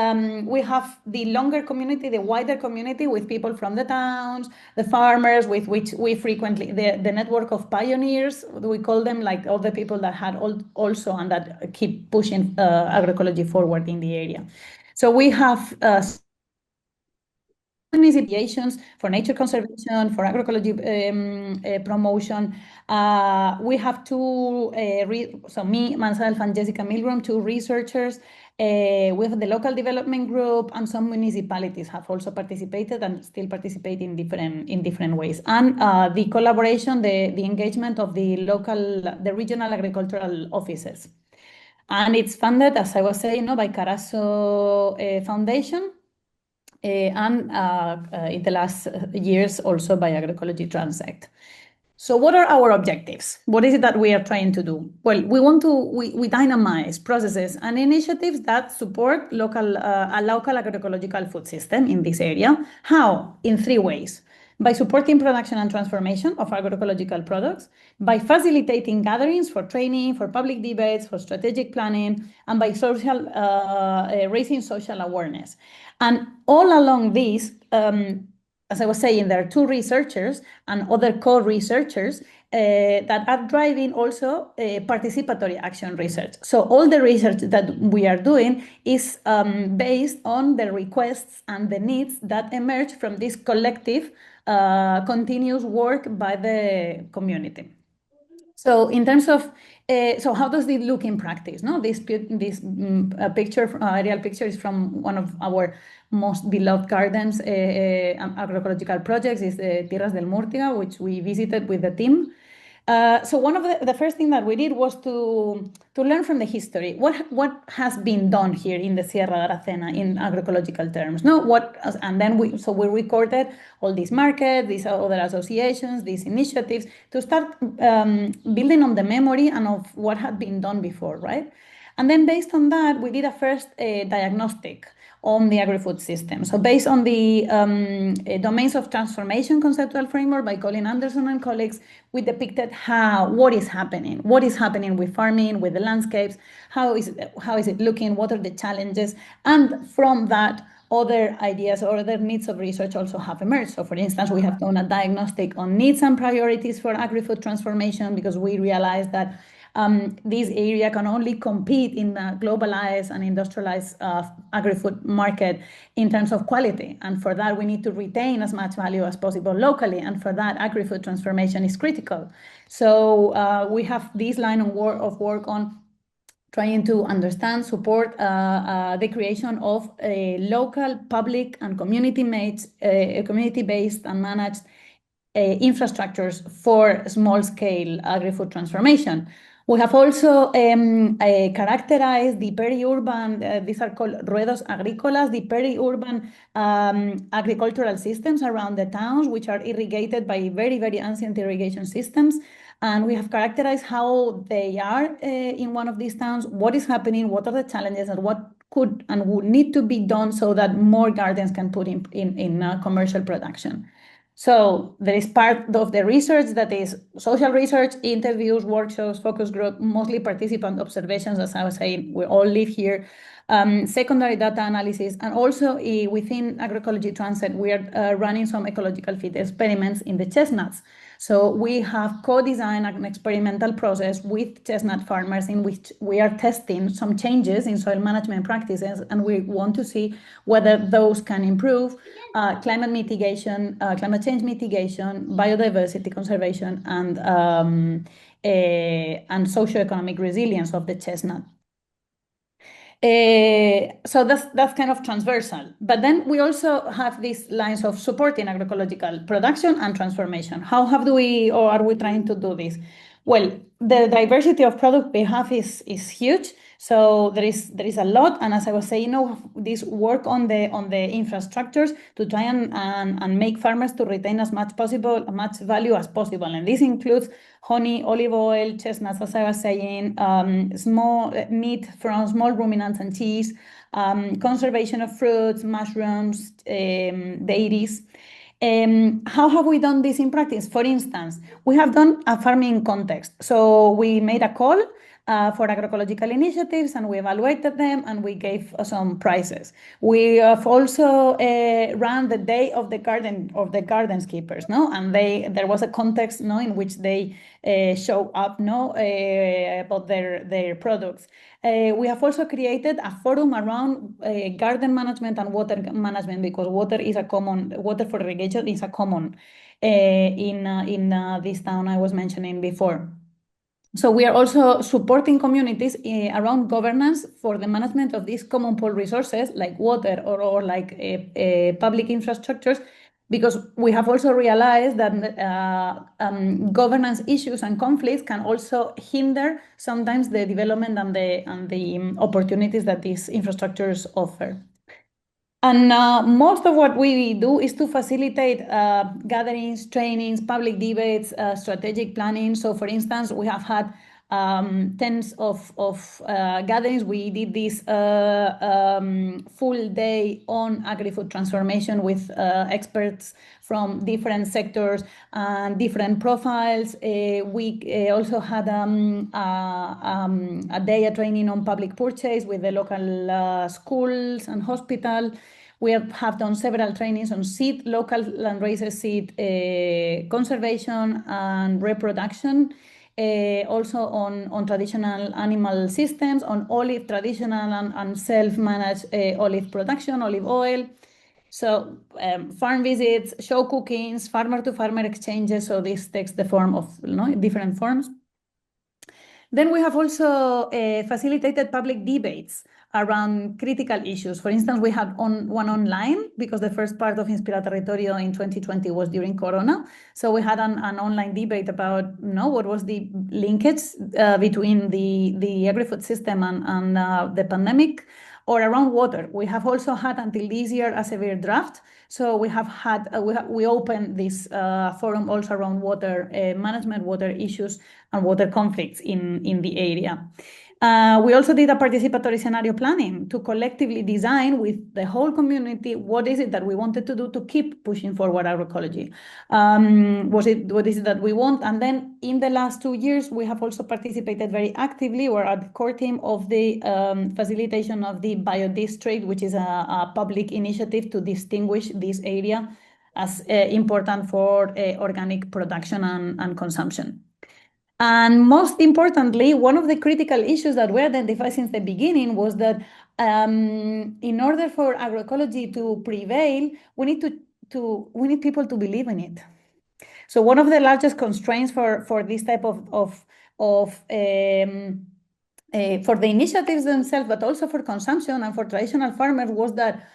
we have the longer community, the wider community, with people from the towns, the farmers, with which we frequently, the network of pioneers, we call them, like all the people that had also and that keep pushing agroecology forward in the area. So we have initiations for nature conservation, for agroecology promotion. We have 2, so me, myself, and Jessica Milgrom, 2 researchers. We have the local development group, and some municipalities have also participated and still participate in different ways. And the collaboration, the engagement of the regional agricultural offices. And it's funded, as I was saying, by Carasso Foundation. And in the last years also by Agroecology Transect. So what are our objectives? What is it that we are trying to do? Well, we dynamize processes and initiatives that support a local agroecological food system in this area. How? In 3 ways. By supporting production and transformation of agroecological products, by facilitating gatherings for training, for public debates, for strategic planning, and by raising social awareness. And all along this, as I was saying, there are 2 researchers and other co-researchers that are driving also participatory action research. So all the research that we are doing is based on the requests and the needs that emerge from this collective continuous work by the community. So in terms of, so how does it look in practice? No, this aerial picture is from one of our most beloved gardens, agroecological projects, is the Tierras del Múrtiga, which we visited with the team. So one of the first thing that we did was to learn from the history. What has been done here in the Sierra de Aracena in agroecological terms? And then we recorded all these markets, these other associations, these initiatives, to start building on the memory and of what had been done before, right? And then based on that, we did a first diagnostic on the agri-food system. So based on the domains of transformation conceptual framework by Colin Anderson and colleagues, we depicted what is happening with farming, with the landscapes, how is it looking, what are the challenges, and from that, other ideas or other needs of research also have emerged. So for instance, we have done a diagnostic on needs and priorities for agri-food transformation, because we realized that this area can only compete in a globalized and industrialized agri-food market in terms of quality. And for that, we need to retain as much value as possible locally. And for that, agri-food transformation is critical. So we have this line of work on trying to understand, support the creation of a local, public, and community-based and managed infrastructures for small-scale agri-food transformation. We have also characterized the peri-urban, these are called ruedos agrícolas, the peri-urban agricultural systems around the towns, which are irrigated by very, very ancient irrigation systems. And we have characterized how they are in one of these towns, what is happening, what are the challenges, and what could and would need to be done so that more gardens can put in commercial production. So there is part of the research that is social research, interviews, workshops, focus group, mostly participant observations, as I was saying, we all live here, secondary data analysis, and also within agroecology transit, we are running some ecological fit experiments in the chestnuts. So we have co-designed an experimental process with chestnut farmers in which we are testing some changes in soil management practices, and we want to see whether those can improve climate mitigation, climate change mitigation, biodiversity conservation, and socioeconomic resilience of the chestnut. So that's kind of transversal. But then we also have these lines of supporting agroecological production and transformation. How are we trying to do this? Well, the diversity of product we have is huge. So there is a lot, and as I was saying, this work on the infrastructures to try and make farmers to retain as much value as possible, and this includes honey, olive oil, chestnuts, as I was saying, small meat from small ruminants and cheese, conservation of fruits, mushrooms, dairies. How have we done this in practice? For instance, we have done a farming context. So we made a call for agroecological initiatives, and we evaluated them, and we gave some prizes. We have also ran the day of the gardenskeepers, and there was a context, in which they show up, about their products. We have also created a forum around garden management and water management, because water for irrigation is a common in this town I was mentioning before. So we are also supporting communities around governance for the management of these common pool resources like water or like public infrastructures, because we have also realized that governance issues and conflicts can also hinder sometimes the development and the opportunities that these infrastructures offer. And most of what we do is to facilitate gatherings, trainings, public debates, strategic planning. So for instance, we have had tens of gatherings. We did this full day on agri-food transformation with experts from different sectors and different profiles. We also had a day of training on public purchase with the local schools and hospital. We have done several trainings on local landraces seed conservation and reproduction. Also on traditional animal systems, on olive, traditional and self-managed olive production, olive oil. So farm visits, show cookings, farmer-to-farmer exchanges. So this takes the form of different forms. Then we have also facilitated public debates around critical issues. For instance, we had one online, because the first part of Inspira Territorio in 2020 was during Corona. So we had an online debate about what was the linkage between the agri-food system and the pandemic, or around water. We have also had until this year a severe drought. So we have had we opened this forum also around water management, water issues, and water conflicts in the area. We also did a participatory scenario planning to collectively design with the whole community what is it that we wanted to do to keep pushing forward agroecology. What is it that we want? And then in the last 2 years, we have also participated very actively. We're at the core team of the facilitation of the biodistrict, which is a public initiative to distinguish this area as important for organic production and consumption. And most importantly, one of the critical issues that we identified since the beginning was that in order for agroecology to prevail, we need people to believe in it. So one of the largest constraints for this type for the initiatives themselves, but also for consumption and for traditional farmers, was that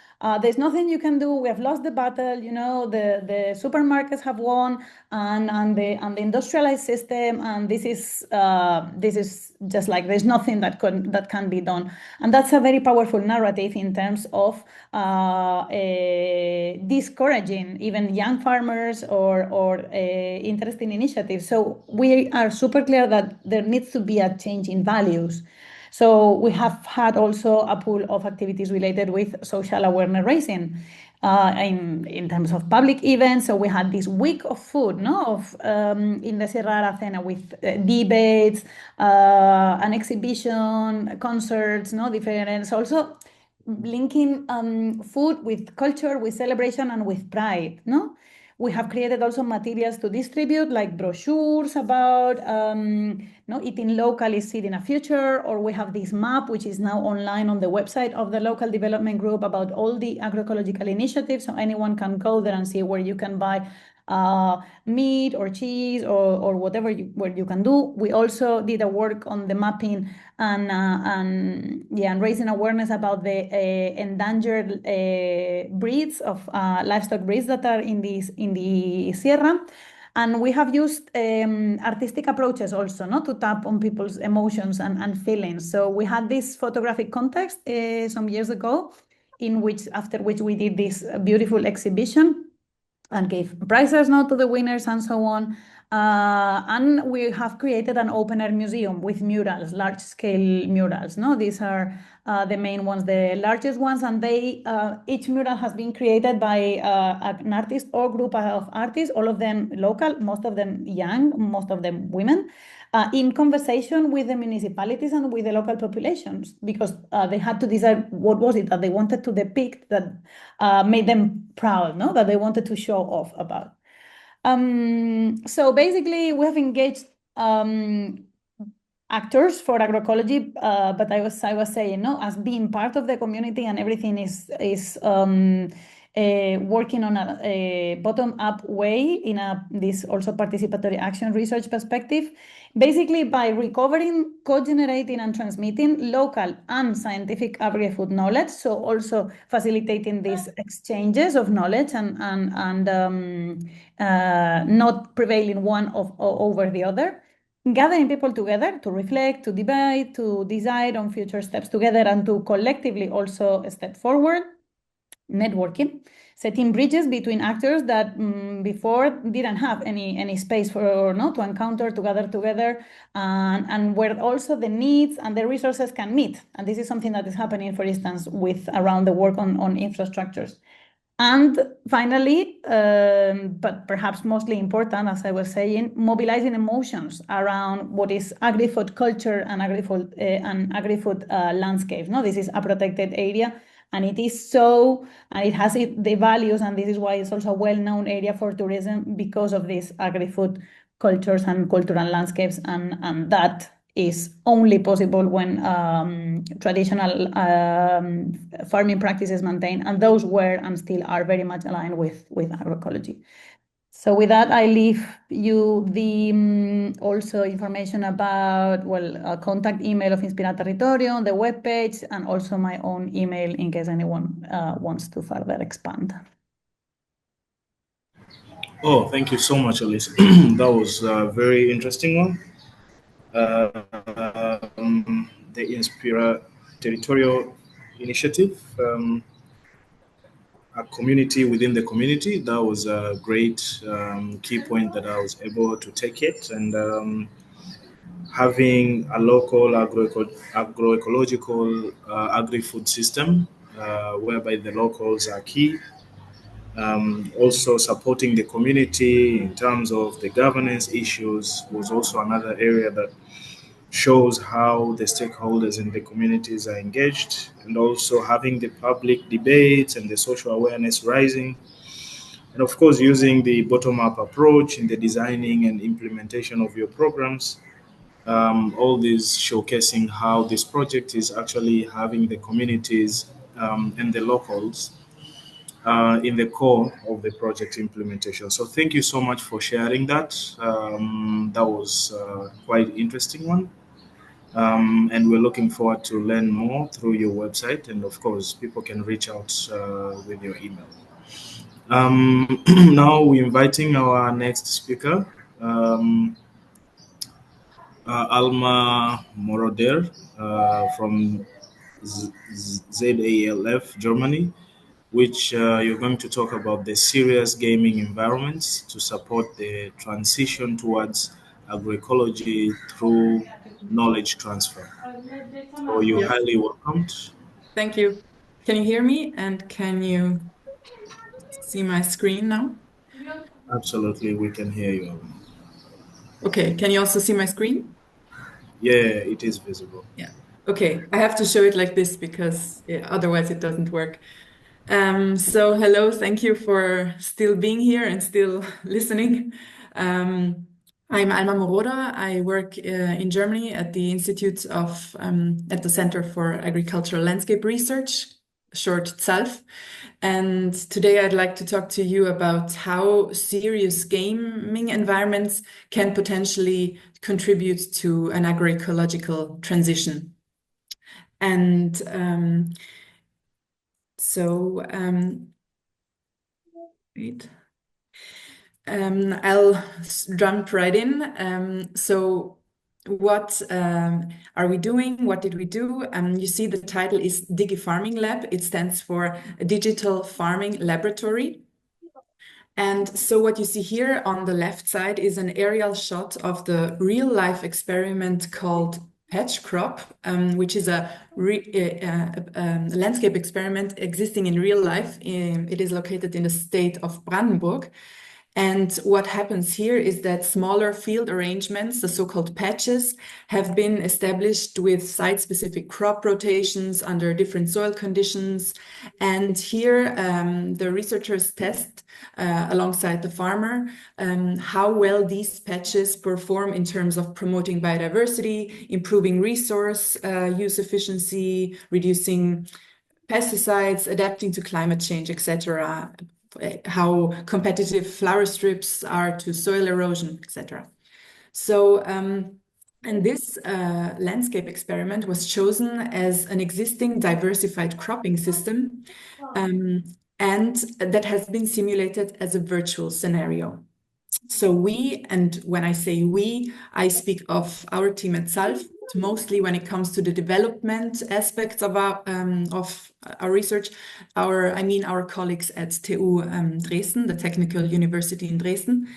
there's nothing you can do. We have lost the battle. You know, the supermarkets have won, and the industrialized system, and this is just like there's nothing that can be done. And that's a very powerful narrative in terms of discouraging even young farmers or interesting initiatives. So we are super clear that there needs to be a change in values. So we have had also a pool of activities related with social awareness raising in terms of public events. So we had this week of food, in the Sierra Aracena with debates, an exhibition, concerts, different. Also linking food with culture, with celebration, and with pride, We have created also materials to distribute, like brochures about eating local is seeding a future, or we have this map, which is now online on the website of the local development group about all the agroecological initiatives. So anyone can go there and see where you can buy meat or cheese or whatever where you can do. We also did a work on the mapping and raising awareness about the endangered breeds of livestock breeds that are in the Sierra. And we have used artistic approaches also, to tap on people's emotions and feelings. So we had this photographic context some years ago, after which we did this beautiful exhibition and gave prizes to the winners and so on. And we have created an open-air museum with murals, large-scale murals. These are the main ones, the largest ones, and each mural has been created by an artist or group of artists, all of them local, most of them young, most of them women, in conversation with the municipalities and with the local populations, because they had to decide what was it that they wanted to depict that made them proud, that they wanted to show off about. So basically, we have engaged actors for agroecology, but I was saying, as being part of the community and everything is working on a bottom-up way in this also participatory action research perspective, basically by recovering, co-generating and transmitting local and scientific agri-food knowledge. So also facilitating these exchanges of knowledge and not prevailing one over the other. Gathering people together to reflect, to debate, to decide on future steps together, and to collectively also step forward. Networking, setting bridges between actors that before didn't have any space to encounter, to gather together, and where also the needs and the resources can meet. And this is something that is happening, for instance, around the work on infrastructures. And finally, but perhaps mostly important, as I was saying, mobilizing emotions around what is agri-food culture and agri-food landscapes. This is a protected area, and it is so, and it has the values, and this is why it's also a well-known area for tourism because of these agri-food cultures and cultural landscapes, and that is only possible when traditional farming practices maintain, and those were and still are very much aligned with agroecology. So with that, I leave you the also information about, a contact email of Inspira Territorio, the webpage, and also my own email in case anyone wants to further expand. Oh, thank you so much, Elise. That was a very interesting one. The Inspira Territorio initiative, a community within the community. That was a great key point that I was able to take it. And having a local agroecological agri-food system whereby the locals are key. Also supporting the community in terms of the governance issues was also another area that shows how the stakeholders in the communities are engaged, and also having the public debates and the social awareness rising. And of course, using the bottom-up approach in the designing and implementation of your programs, all these showcasing how this project is actually having the communities and the locals in the core of the project implementation. So thank you so much for sharing that. That was quite interesting one. And we're looking forward to learn more through your website. And of course, people can reach out with your email. Now we're inviting our next speaker, Alma Moroder from ZALF, Germany, which you're going to talk about the serious gaming environments to support the transition towards agroecology through knowledge transfer. So you're highly welcomed. Thank you. Can you hear me? And can you see my screen now? Absolutely, we can hear you, Alma. Okay, can you also see my screen? Yeah, it is visible. Yeah. Okay, I have to show it like this because otherwise it doesn't work. So hello, thank you for still being here and still listening. I'm Alma Moroder. I work in Germany at the Institute of, at the Center for Agricultural Landscape Research, short ZALF. And today I'd like to talk to you about how serious gaming environments can potentially contribute to an agroecological transition. And wait. I'll jump right in. So what are we doing? What did we do? You see the title is Digi Farming Lab. It stands for Digital Farming Laboratory. And so what you see here on the left side is an aerial shot of the real life experiment called Patch Crop, which is a landscape experiment existing in real life. It is located in the state of Brandenburg. And what happens here is that smaller field arrangements, the so-called patches, have been established with site-specific crop rotations under different soil conditions. And here the researchers test alongside the farmer how well these patches perform in terms of promoting biodiversity, improving resource use efficiency, reducing pesticides, adapting to climate change, etc., how competitive flower strips are to soil erosion, etc. So, and this landscape experiment was chosen as an existing diversified cropping system, and that has been simulated as a virtual scenario. So we, and when I say we, I speak of our team at ZALF, mostly when it comes to the development aspects of our research. I mean our colleagues at TU Dresden, the Technical University in Dresden.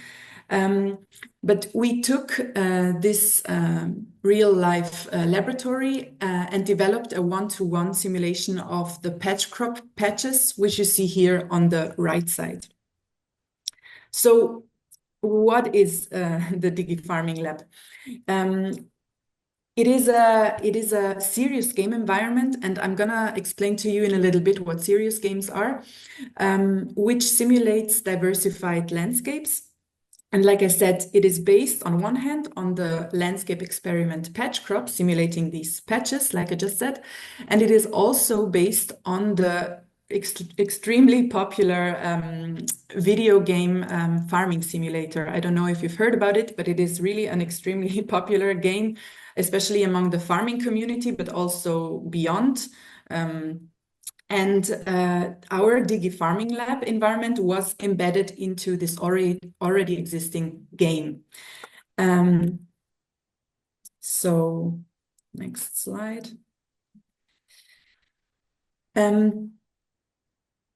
But we took this real life laboratory and developed a one-to-one simulation of the patch crop patches, which you see here on the right side. So what is the Digi Farming Lab? It is a serious game environment, and I'm gonna explain to you in a little bit what serious games are, which simulates diversified landscapes. And like I said, it is based on one hand on the landscape experiment Patch Crop, simulating these patches, like I just said, and it is also based on the extremely popular video game farming simulator. I don't know if you've heard about it, but it is really an extremely popular game, especially among the farming community, but also beyond. And our Digi Farming Lab environment was embedded into this already existing game. So next slide.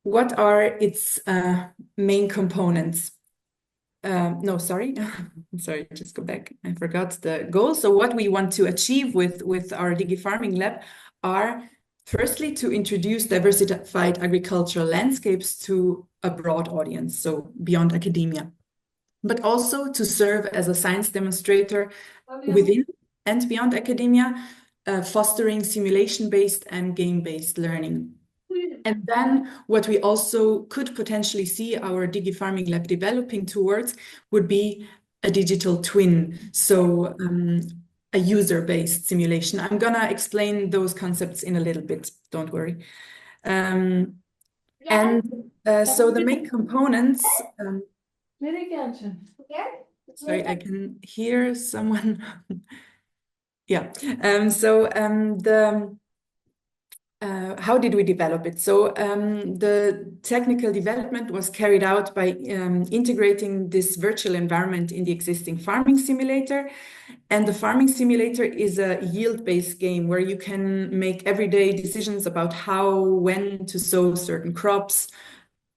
What are its main components? no, sorry. Sorry, just go back. I forgot the goal. So what we want to achieve with our DigiFarming Lab are firstly to introduce diversified agricultural landscapes to a broad audience, so beyond academia, but also to serve as a science demonstrator within and beyond academia, fostering simulation-based and game-based learning. And then what we also could potentially see our DigiFarming Lab developing towards would be a digital twin, so a user-based simulation. I'm gonna explain those concepts in a little bit, don't worry. So the main components, sorry, I can hear someone. Yeah, how did we develop it? So the technical development was carried out by integrating this virtual environment in the existing farming simulator. And the farming simulator is a yield-based game where you can make everyday decisions about how, when to sow certain crops,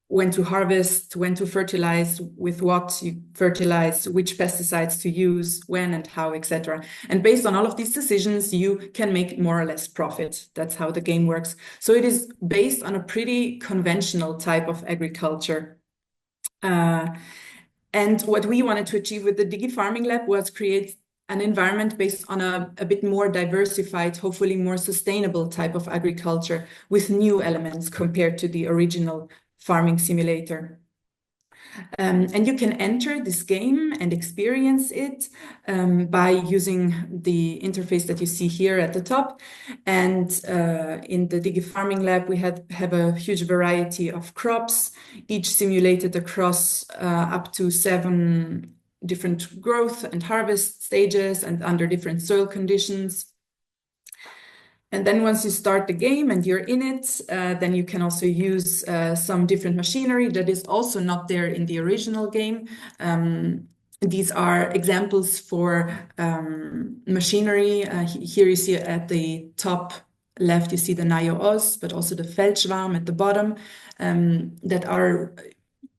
when to harvest, when to fertilize, with what you fertilize, which pesticides to use, when and how, etc. And based on all of these decisions, you can make more or less profit. That's how the game works. So it is based on a pretty conventional type of agriculture. And what we wanted to achieve with the DigiFarming Lab was create an environment based on a bit more diversified, hopefully more sustainable type of agriculture with new elements compared to the original farming simulator. And you can enter this game and experience it by using the interface that you see here at the top. And in the DigiFarming Lab, we have a huge variety of crops, each simulated across up to 7 different growth and harvest stages and under different soil conditions. And then once you start the game and you're in it, then you can also use some different machinery that is also not there in the original game. These are examples for machinery. Here you see at the top left, you see the Nayo-Oz, but also the Feldschwarm at the bottom that are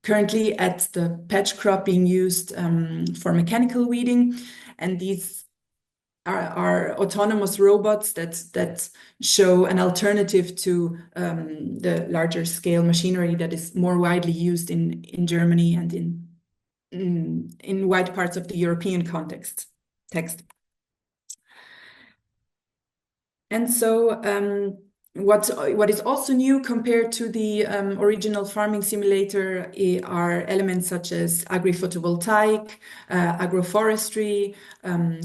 currently at the patch crop being used for mechanical weeding. And these are autonomous robots that show an alternative to the larger scale machinery that is more widely used in Germany and in wide parts of the European context. And so what is also new compared to the original farming simulator are elements such as agri-photovoltaic, agroforestry,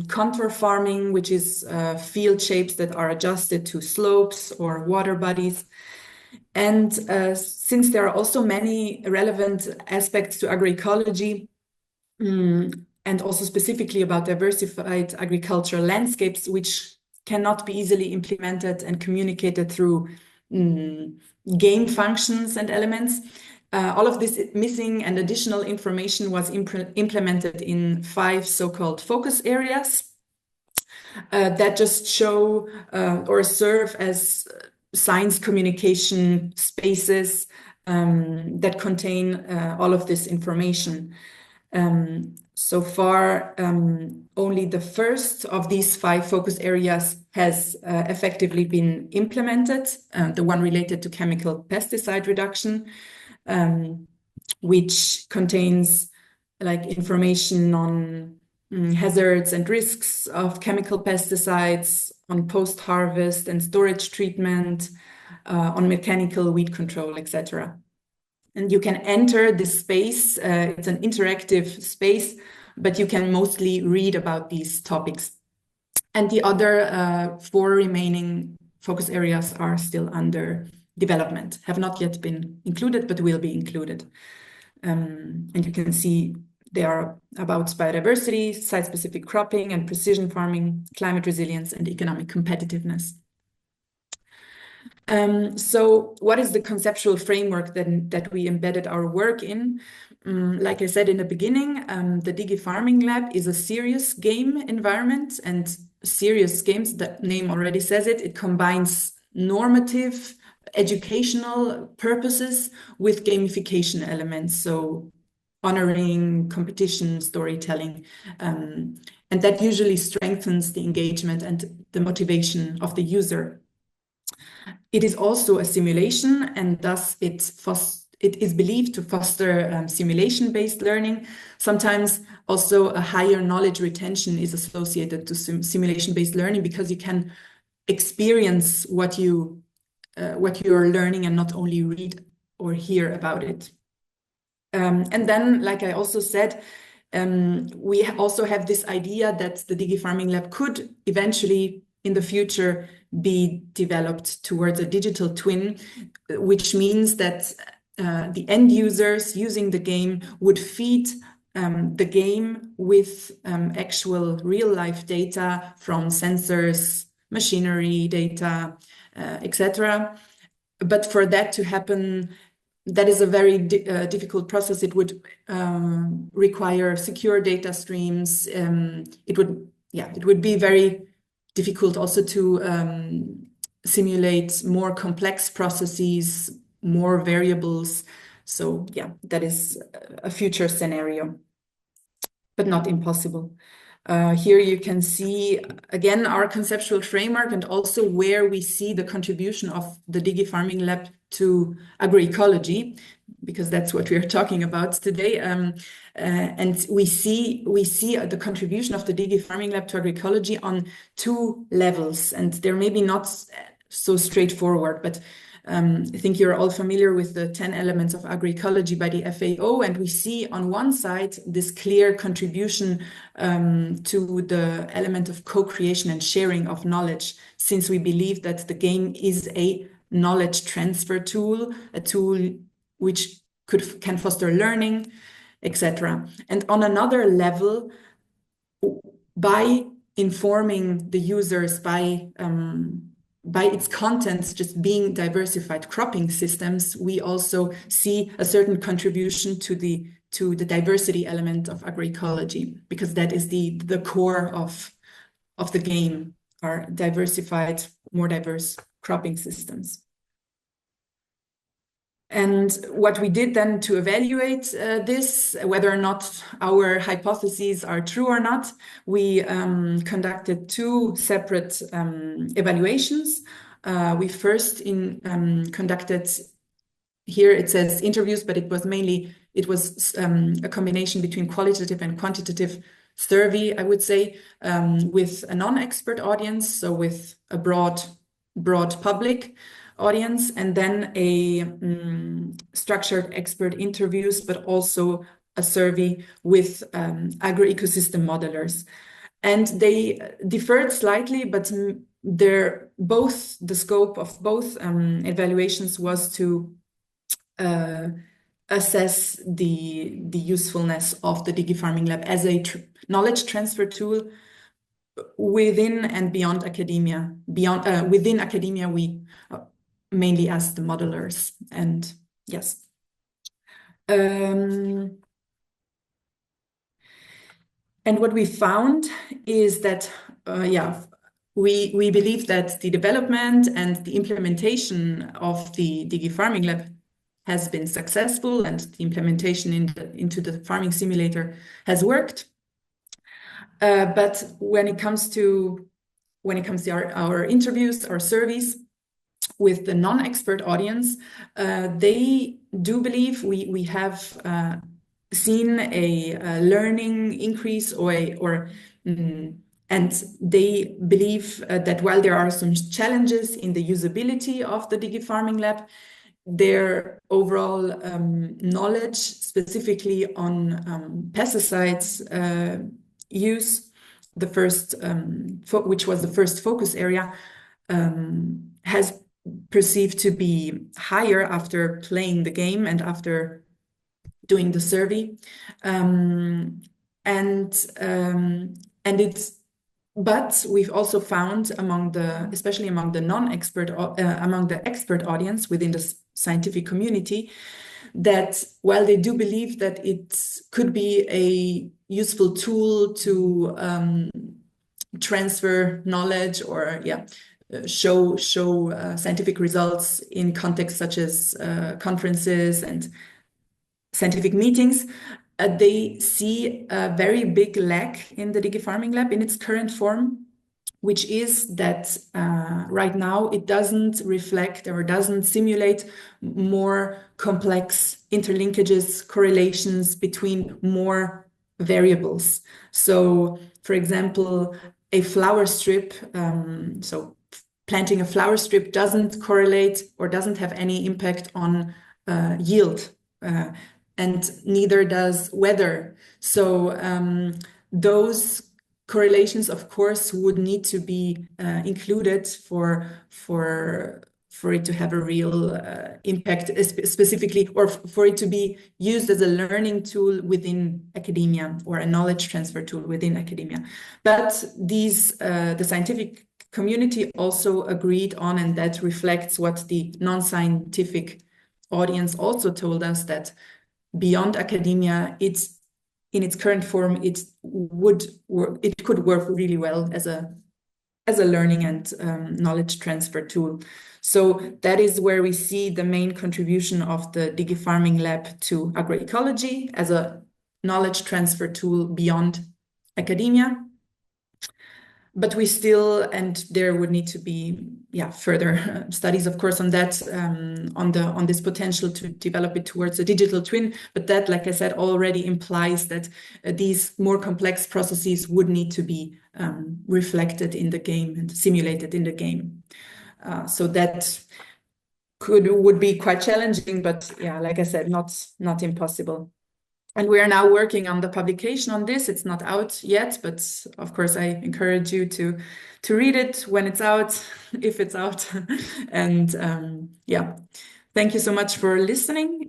contour farming, which is field shapes that are adjusted to slopes or water bodies. And since there are also many relevant aspects to agroecology, and also specifically about diversified agricultural landscapes, which cannot be easily implemented and communicated through game functions and elements. All of this missing and additional information was implemented in 5 so-called focus areas that just show or serve as science communication spaces that contain all of this information. So far, only the first of these 5 focus areas has effectively been implemented, the one related to chemical pesticide reduction, which contains like information on hazards and risks of chemical pesticides, on post-harvest and storage treatment, on mechanical weed control, etc. And you can enter this space. It's an interactive space, but you can mostly read about these topics. And the other 4 remaining focus areas are still under development, have not yet been included, but will be included. And you can see they are about biodiversity, site-specific cropping and precision farming, climate resilience, and economic competitiveness. So what is the conceptual framework that we embedded our work in? Like I said in the beginning, the DigiFarming Lab is a serious game environment, and serious games, that name already says it, it combines normative, educational purposes with gamification elements. So honoring competition, storytelling, and that usually strengthens the engagement and the motivation of the user. It is also a simulation, and thus it is believed to foster simulation-based learning. Sometimes also a higher knowledge retention is associated to simulation-based learning, because you can experience what you are learning and not only read or hear about it. And then, like I also said, we also have this idea that the DigiFarming Lab could eventually in the future be developed towards a digital twin, which means that the end users using the game would feed the game with actual real-life data from sensors, machinery data, etc. But for that to happen, that is a very difficult process. It would require secure data streams. It would be very difficult also to simulate more complex processes, more variables. So yeah, that is a future scenario, but not impossible. Here you can see again our conceptual framework, and also where we see the contribution of the DigiFarming Lab to agroecology, because that's what we are talking about today. And we see the contribution of the DigiFarming Lab to agroecology on two levels, and they're maybe not so straightforward, but I think you're all familiar with the 10 elements of agroecology by the FAO, and we see on one side this clear contribution to the element of co-creation and sharing of knowledge, since we believe that the game is a knowledge transfer tool, a tool which can foster learning, etc. And on another level, by informing the users, by its contents just being diversified cropping systems, we also see a certain contribution to the diversity element of agroecology, because that is the core of the game, are diversified, more diverse cropping systems. And what we did then to evaluate this, whether or not our hypotheses are true or not, we conducted two separate evaluations. We first conducted, here it says interviews, but it was a combination between qualitative and quantitative survey, I would say, with a non-expert audience, so with a broad public audience, and then a structured expert interviews, but also a survey with agro-ecosystem modelers. And they differed slightly, but the scope of both evaluations was to assess the usefulness of the DigiFarming Lab as a knowledge transfer tool within and beyond academia. Within academia, we mainly as the modelers, and yes. And what we found is that, we believe that the development and the implementation of the DigiFarming Lab has been successful, and the implementation into the farming simulator has worked. But when it comes to our interviews, our surveys with the non-expert audience, they do believe we have seen a learning increase, and they believe that while there are some challenges in the usability of the DigiFarming Lab, their overall knowledge, specifically on pesticides use, which was the first focus area, has perceived to be higher after playing the game and after doing the survey, but we've also found especially among the non-expert, among the expert audience within the scientific community, that while they do believe that it could be a useful tool to transfer knowledge or show scientific results in contexts such as conferences and scientific meetings, they see a very big lack in the DigiFarming Lab in its current form, which is that right now it doesn't reflect or doesn't simulate more complex interlinkages, correlations between more variables. So, for example, a flower strip, so planting a flower strip doesn't correlate or doesn't have any impact on yield, and neither does weather. So those correlations, of course, would need to be included for it to have a real impact, specifically, or for it to be used as a learning tool within academia or a knowledge transfer tool within academia. But these the scientific community also agreed on, and that reflects what the non-scientific audience also told us, that beyond academia, it's in its current form, it could work really well as a learning and knowledge transfer tool. So that is where we see the main contribution of the DigiFarming Lab to agroecology as a knowledge transfer tool beyond academia. But we still, and there would need to be further studies, of course, on that, on this potential to develop it towards a digital twin. But that, like I said, already implies that these more complex processes would need to be reflected in the game and simulated in the game. So that would be quite challenging, but yeah, like I said, not impossible. And we are now working on the publication on this. It's not out yet, but of course I encourage you to read it when it's out, if it's out. And thank you so much for listening.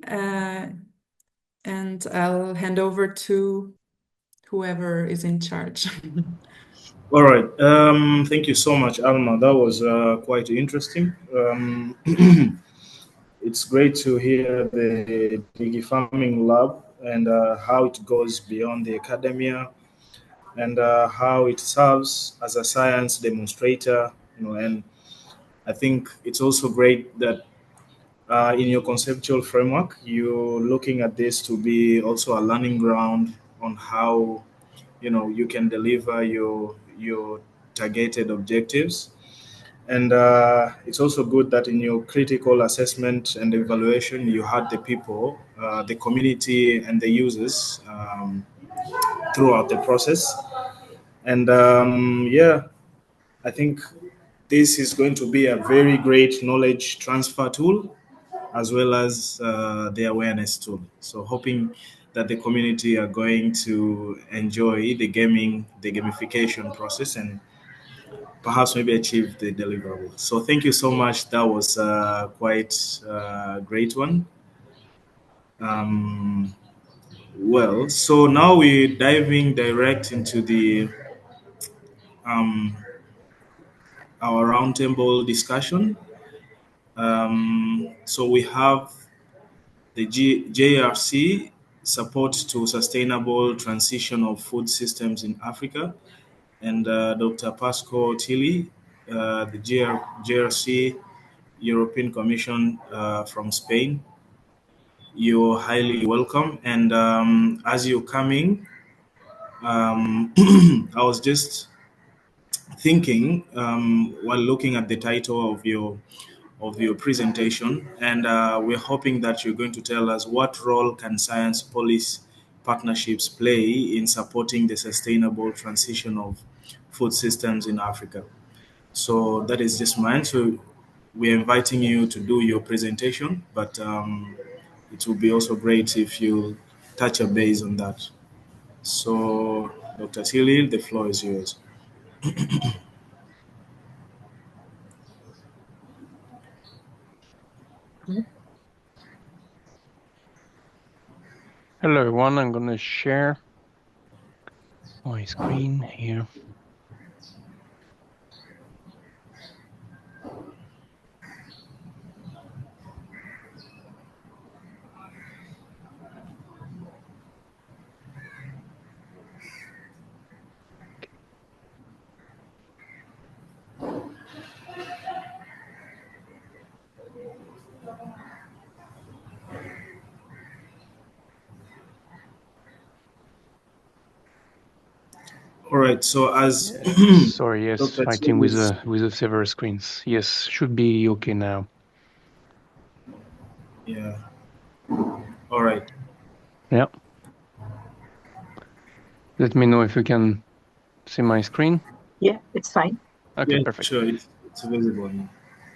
And I'll hand over to whoever is in charge. All right. Thank you so much, Alma. That was quite interesting. It's great to hear the DigiFarming Lab and how it goes beyond the academia, and how it serves as a science demonstrator. And I think it's also great that in your conceptual framework, you're looking at this to be also a learning ground on how you can deliver your targeted objectives. And it's also good that in your critical assessment and evaluation, you had the people, the community, and the users throughout the process. And I think this is going to be a very great knowledge transfer tool, as well as the awareness tool. So hoping that the community are going to enjoy the gamification process, and perhaps maybe achieve the deliverable. So thank you so much. That was quite a great one. So now we're diving direct into the our roundtable discussion. So we have the JRC, support to sustainable transition of food systems in Africa, and Dr. Pascal Tillie, the JRC, European Commission from Spain. You're highly welcome. And as you're coming, I was just thinking while looking at the title of your presentation, and we're hoping that you're going to tell us what role can science policy partnerships play in supporting the sustainable transition of food systems in Africa. So that is just mine. So we're inviting you to do your presentation, but it would be also great if you touch a base on that. So, Dr. Tillie, the floor is yours. Hello everyone, I'm going to share my screen here. All right. So as Sorry, yes, Dr. fighting Tillie with the several screens. Yes, should be okay now. yeah. All right. Yeah. Let me know if you can see my screen. Yeah, it's fine. Okay, Yeah, perfect. sure. It's visible now.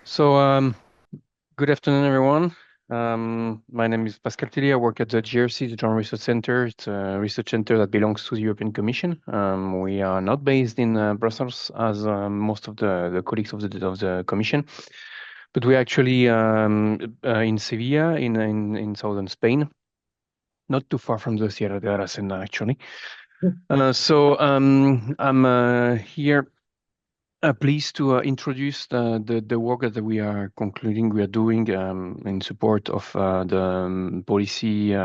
So, good afternoon, everyone. My name is Pascal Tillie. I work at the GRC, the Joint Research Center. It's a research center that belongs to the European Commission. We are not based in Brussels, as most of the colleagues of the Commission, but we're actually in Sevilla, in southern Spain, not too far from the Sierra de Aracena, actually. So I'm here. Pleased to introduce the work that we are doing in support of the policy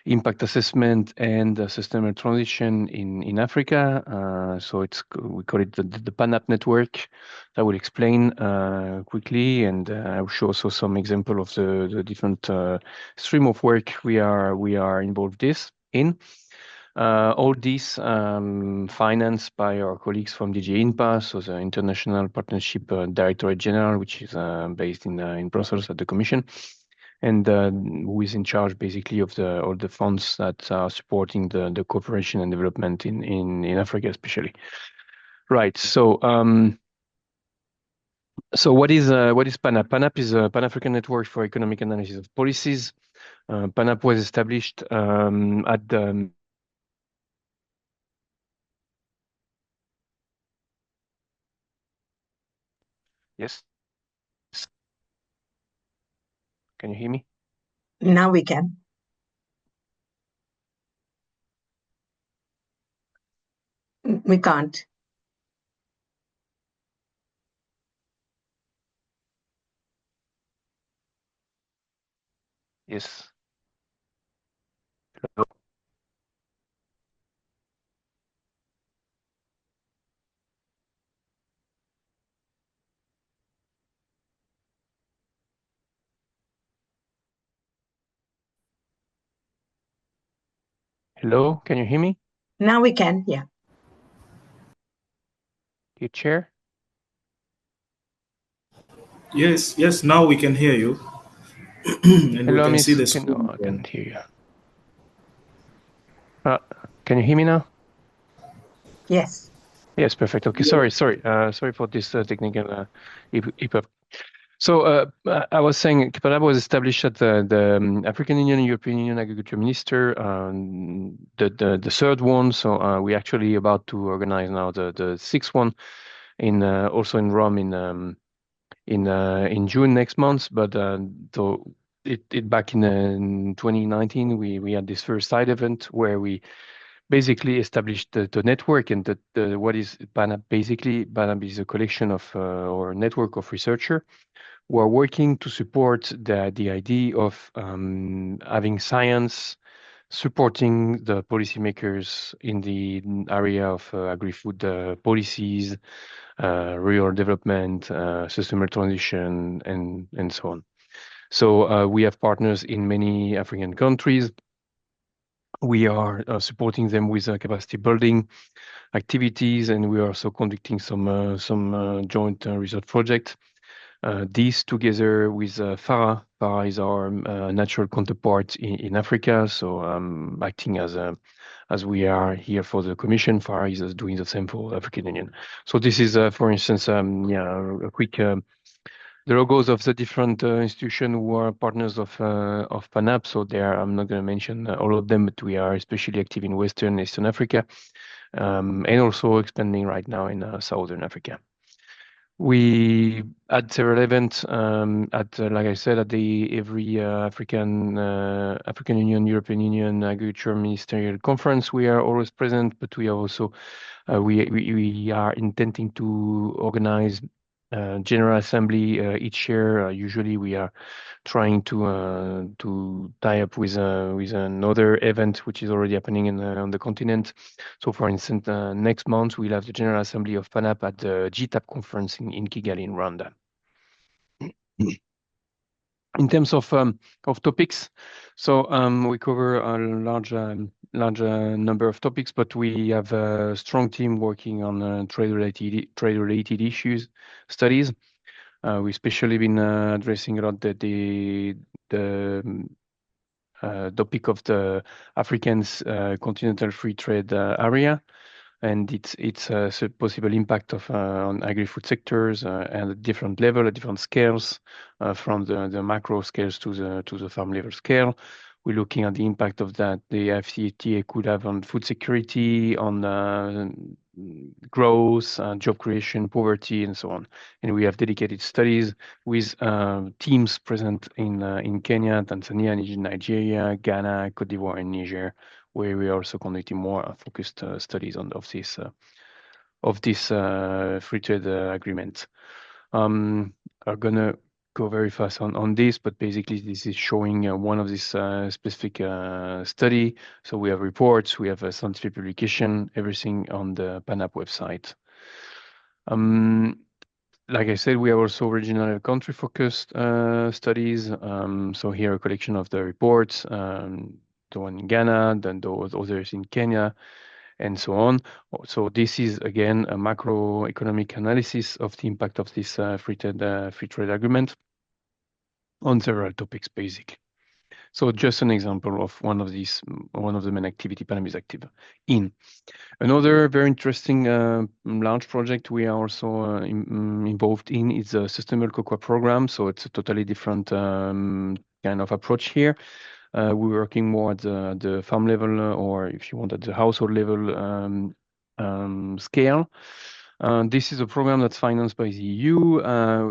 impact assessment and sustainable transition in Africa. So we call it the PANAP network. I will explain quickly, and I will show also some example of the different stream of work we are involved in. All this financed by our colleagues from DG INPA, so the International Partnership Directorate General, which is based in Brussels at the Commission, and who is in charge basically of all the funds that are supporting the cooperation and development in Africa, especially. Right. So what is PANAP? PANAP is a Pan-African Network for Economic Analysis of Policies. PANAP was established at the Yes. Can you hear me? Now we can. We can't. Yes. Hello, can you hear me? Now we can, yeah. You chair? Yes, yes. Now we can hear you, and we Hello, can see Miss. the No, screen. I can't hear you. Can you hear me now? Yes. Yes, perfect. Okay, sorry for this technical hiccup. So I was saying, PANAP was established at the African Union, European Union Agriculture Minister, the third one. So we're actually about to organize now the sixth one in also in Rome in June next month. But so it back in 2019, we had this first side event where we basically established the network, and what is PANAP basically. PANAP is a collection of or a network of researchers who are working to support the idea of having science supporting the policymakers in the area of agri-food policies, rural development, sustainable transition, and so on. So we have partners in many African countries. We are supporting them with capacity building activities, and we are also conducting some joint research projects. These together with FARA. FARA is our natural counterpart in Africa, so acting as we are here for the Commission. FARA is doing the same for African Union. So this is, for instance, a quick the logos of the different institutions who are partners of PANAP. So there, I'm not going to mention all of them, but we are especially active in Western and Eastern Africa, and also expanding right now in Southern Africa. We had several events like I said, at every African Union, European Union Agriculture Ministerial Conference. We are always present, but we are also we are intending to organize General Assembly each year. Usually, we are trying to tie up with another event which is already happening on the continent. So, for instance, next month we'll have the General Assembly of PANAP at the GTAP conference in Kigali, in Rwanda. In terms of topics, so we cover a large number of topics, but we have a strong team working on trade-related issues studies. We especially been addressing a lot the topic of the African continental free trade area, and its possible impact of on agri-food sectors and at different level, at different scales, from the macro scales to the farm level scale. We're looking at the impact of that the FCTA could have on food security, on growth, job creation, poverty, and so on. And we have dedicated studies with teams present in Kenya, Tanzania, Nigeria, Ghana, Cote d'Ivoire, and Niger, where we are also conducting more focused studies of this free trade agreement. I'm gonna go very fast on this, but basically this is showing one of these specific study. So we have reports, we have a scientific publication, everything on the PANAP website. Like I said, we have also regional country-focused studies. So here a collection of the reports, the one in Ghana, then those others in Kenya, and so on. So this is again a macroeconomic analysis of the impact of this free trade agreement on several topics, basically. So just an example of one of the main activity PANAP is active in. Another very interesting large project we are also involved in is a sustainable cocoa program. So it's a totally different kind of approach here. We're working more at the farm level, or if you want, at the household level scale. This is a program that's financed by the EU,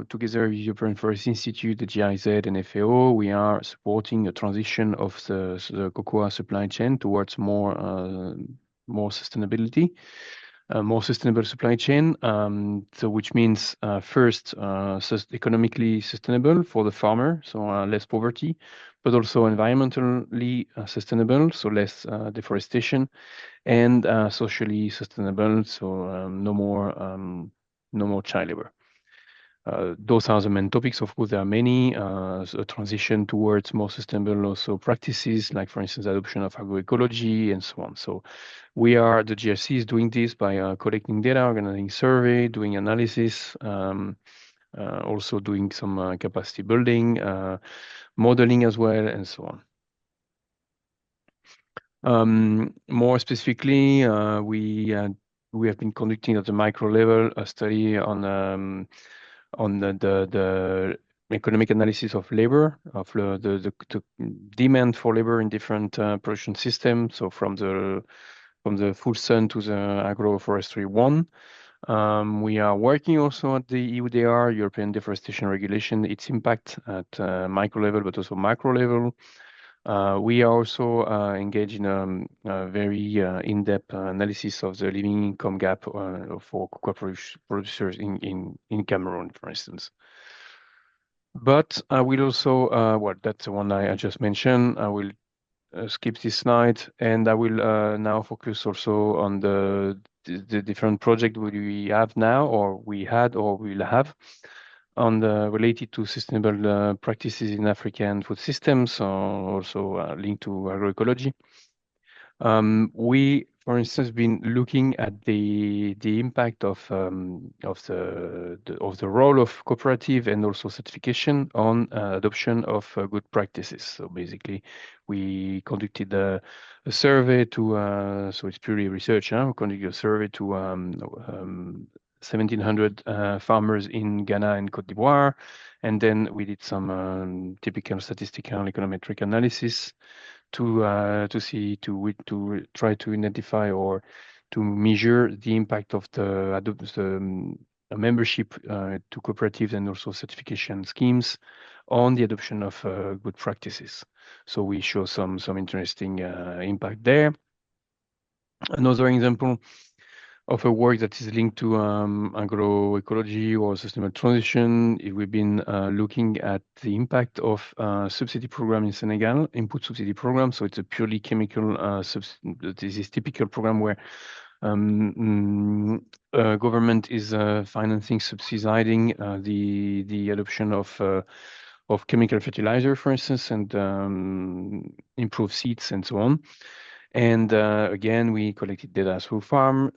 together with the European Forest Institute, the GIZ, and FAO. We are supporting a transition of the cocoa supply chain towards more sustainability, more sustainable supply chain. So which means first, economically sustainable for the farmer, so less poverty, but also environmentally sustainable, so less deforestation, and socially sustainable, so no more child labor. Those are the main topics. Of course, there are many. A transition towards more sustainable also practices, like for instance, adoption of agroecology and so on. So the GRC is doing this by collecting data, organizing survey, doing analysis, also doing some capacity building, modeling as well, and so on. More specifically, we have been conducting at the micro level a study on the economic analysis of labor, of the demand for labor in different production systems. So from the full sun to the agroforestry one. We are working also at the EUDR, European Deforestation Regulation, its impact at micro level, but also macro level. We are also engaged in a very in-depth analysis of the living income gap for cocoa producers in Cameroon, for instance. But I will also, that's the one I just mentioned. I will skip this slide, and I will now focus also on the different project we have now, or we had, or will have, on the related to sustainable practices in African food systems, also linked to agroecology. We, for instance, been looking at the impact of the role of cooperative and also certification on adoption of good practices. So basically, we conducted a survey to so it's purely research. We conducted a survey to 1,700 farmers in Ghana and Cote d'Ivoire, and then we did some typical statistical econometric analysis to try to identify or to measure the impact of the membership to cooperatives and also certification schemes on the adoption of good practices. So we show some interesting impact there. Another example of a work that is linked to agroecology or sustainable transition. We've been looking at the impact of subsidy program in Senegal, input subsidy program. So it's a purely chemical, this is typical program where government is financing, subsidizing the adoption of of chemical fertilizer, for instance, and improve seeds and so on. And again, we collected data through farm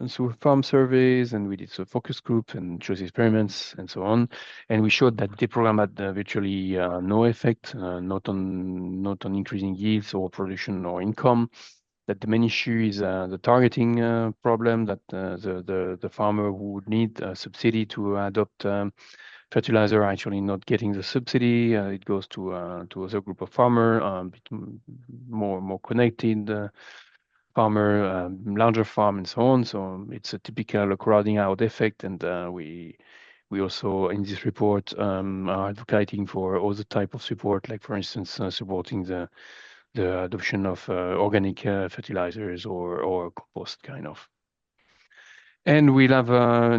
surveys, and we did some focus groups and choice experiments and so on. And we showed that the program had virtually no effect, not on increasing yields or production or income. That the main issue is the targeting problem, that the farmer who would need a subsidy to adopt fertilizer are actually not getting the subsidy. It goes to other group of farmer, more connected farmer, larger farm, and so on. So it's a typical crowding out effect, and we also in this report are advocating for other type of support, like for instance supporting the adoption of organic fertilizers or compost kind of. And we'll have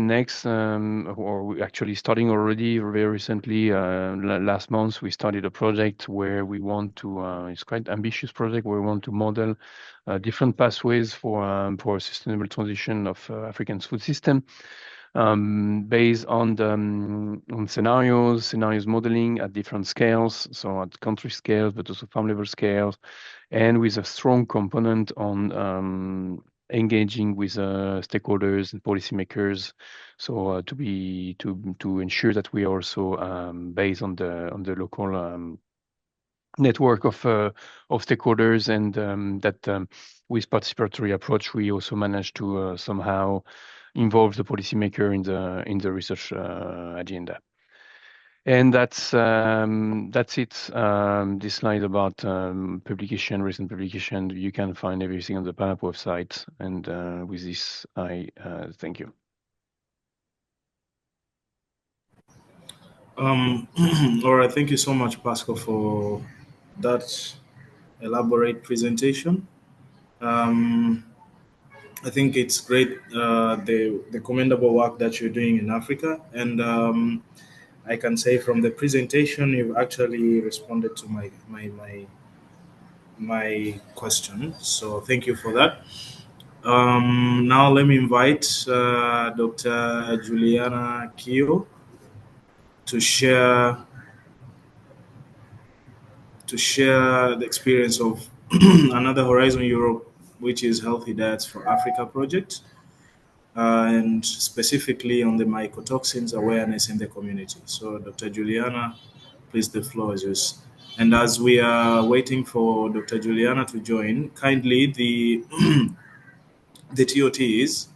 next, or we're actually starting already very recently. Last month, we started a project where we want to, it's quite ambitious project, where we want to model different pathways for sustainable transition of African's food system, based on the on scenarios modeling at different scales, so at country scales, but also farm level scales, and with a strong component on engaging with stakeholders and policymakers, so to ensure that we are also based on the local network of stakeholders, and that with participatory approach we also managed to somehow involve the policymaker in the research agenda. And that's it. This slide about recent publication. You can find everything on the PANAP website. And with this, I thank you. All right, thank you so much, Pascal, for that elaborate presentation. I think it's great, the commendable work that you're doing in Africa, and I can say from the presentation, you've actually responded to my question. So thank you for that. Now let me invite Dr. Juliana Kio to share the experience of another Horizon Europe, which is Healthy Diets for Africa project, and specifically on the mycotoxins awareness in the community. So Dr. Juliana, please, the floor is yours. And as we are waiting for Dr. Juliana to join, kindly the the ToTs,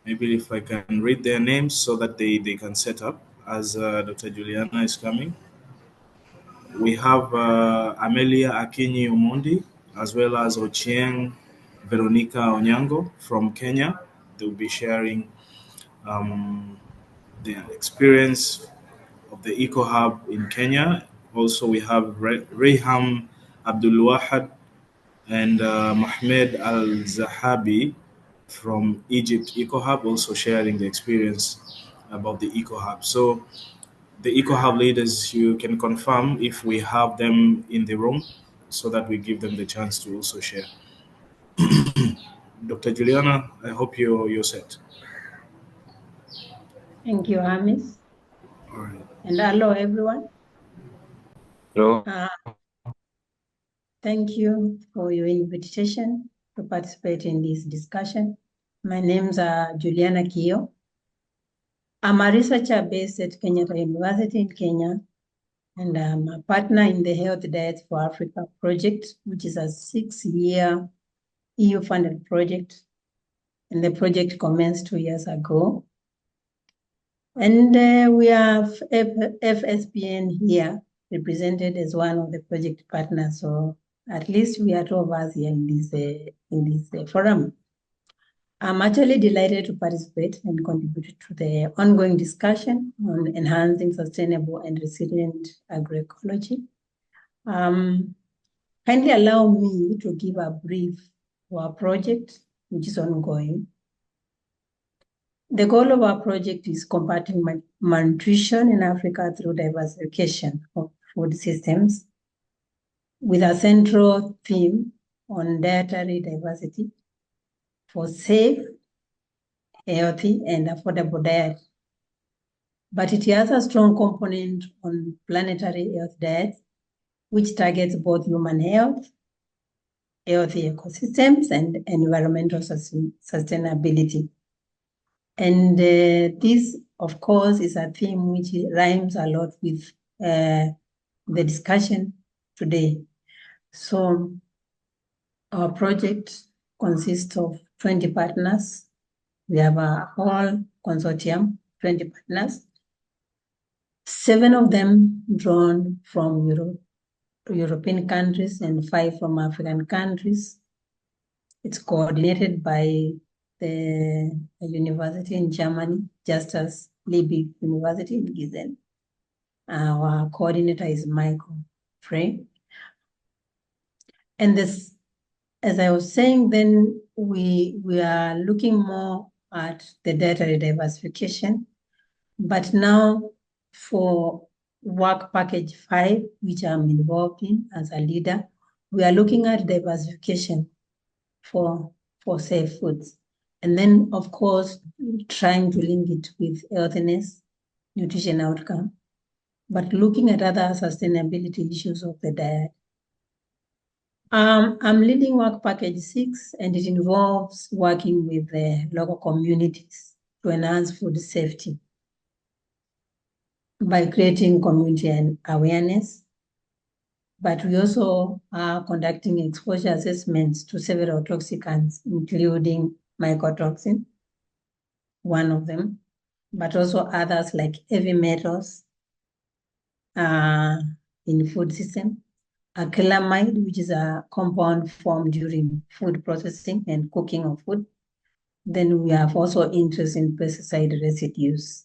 maybe if I can read their names so that they can set up as Dr. Juliana is coming. We have Amelia Akinyi Omondi, as well as Ochieng Veronica Onyango from Kenya. They'll be sharing the experience of the EcoHub in Kenya. Also, we have Reham Abdulwahad and Mohamed Al-Zahabi from Egypt EcoHub, also sharing the experience about the EcoHub. So the EcoHub leaders, you can confirm if we have them in the room so that we give them the chance to also share. Dr. Juliana, I hope you're set. Thank you, Amis. All right. And hello, everyone. Hello. Thank you for your invitation to participate in this discussion. My name's Juliana Kio. I'm a researcher based at Kenyatta University in Kenya, and I'm a partner in the Health Diets for Africa project, which is a 6-year EU-funded project. And the project commenced 2 years ago. And we have FSPN here represented as one of the project partners. So at least we are 2 of us here in this forum. I'm actually delighted to participate and contribute to the ongoing discussion on enhancing sustainable and resilient agroecology. Kindly allow me to give a brief for our project, which is ongoing. The goal of our project is combating malnutrition in Africa through diversification of food systems, with a central theme on dietary diversity for safe, healthy, and affordable diet. but it has a strong component on planetary health diets, which targets both human health, healthy ecosystems, and environmental sustainability. And this, of course, is a theme which rhymes a lot with the discussion today. So our project consists of 20 partners. We have a whole consortium, 20 partners. 7 of them drawn from European countries and 5 from African countries. It's coordinated by the university in Germany, just as Liebig University in Gießen. Our coordinator is Michael Frey. And this, as I was saying, then we are looking more at the dietary diversification, but now for work package 5, which I'm involved in as a leader, we are looking at diversification for safe foods. And then, of course, trying to link it with healthiness, nutrition outcome, but looking at other sustainability issues of the diet. I'm leading work package 6, and it involves working with the local communities to enhance food safety by creating community awareness. But we also are conducting exposure assessments to several toxicants, including mycotoxin, one of them, but also others like heavy metals in food system, acrylamide, which is a compound formed during food processing and cooking of food. Then we have also interest in pesticide residues.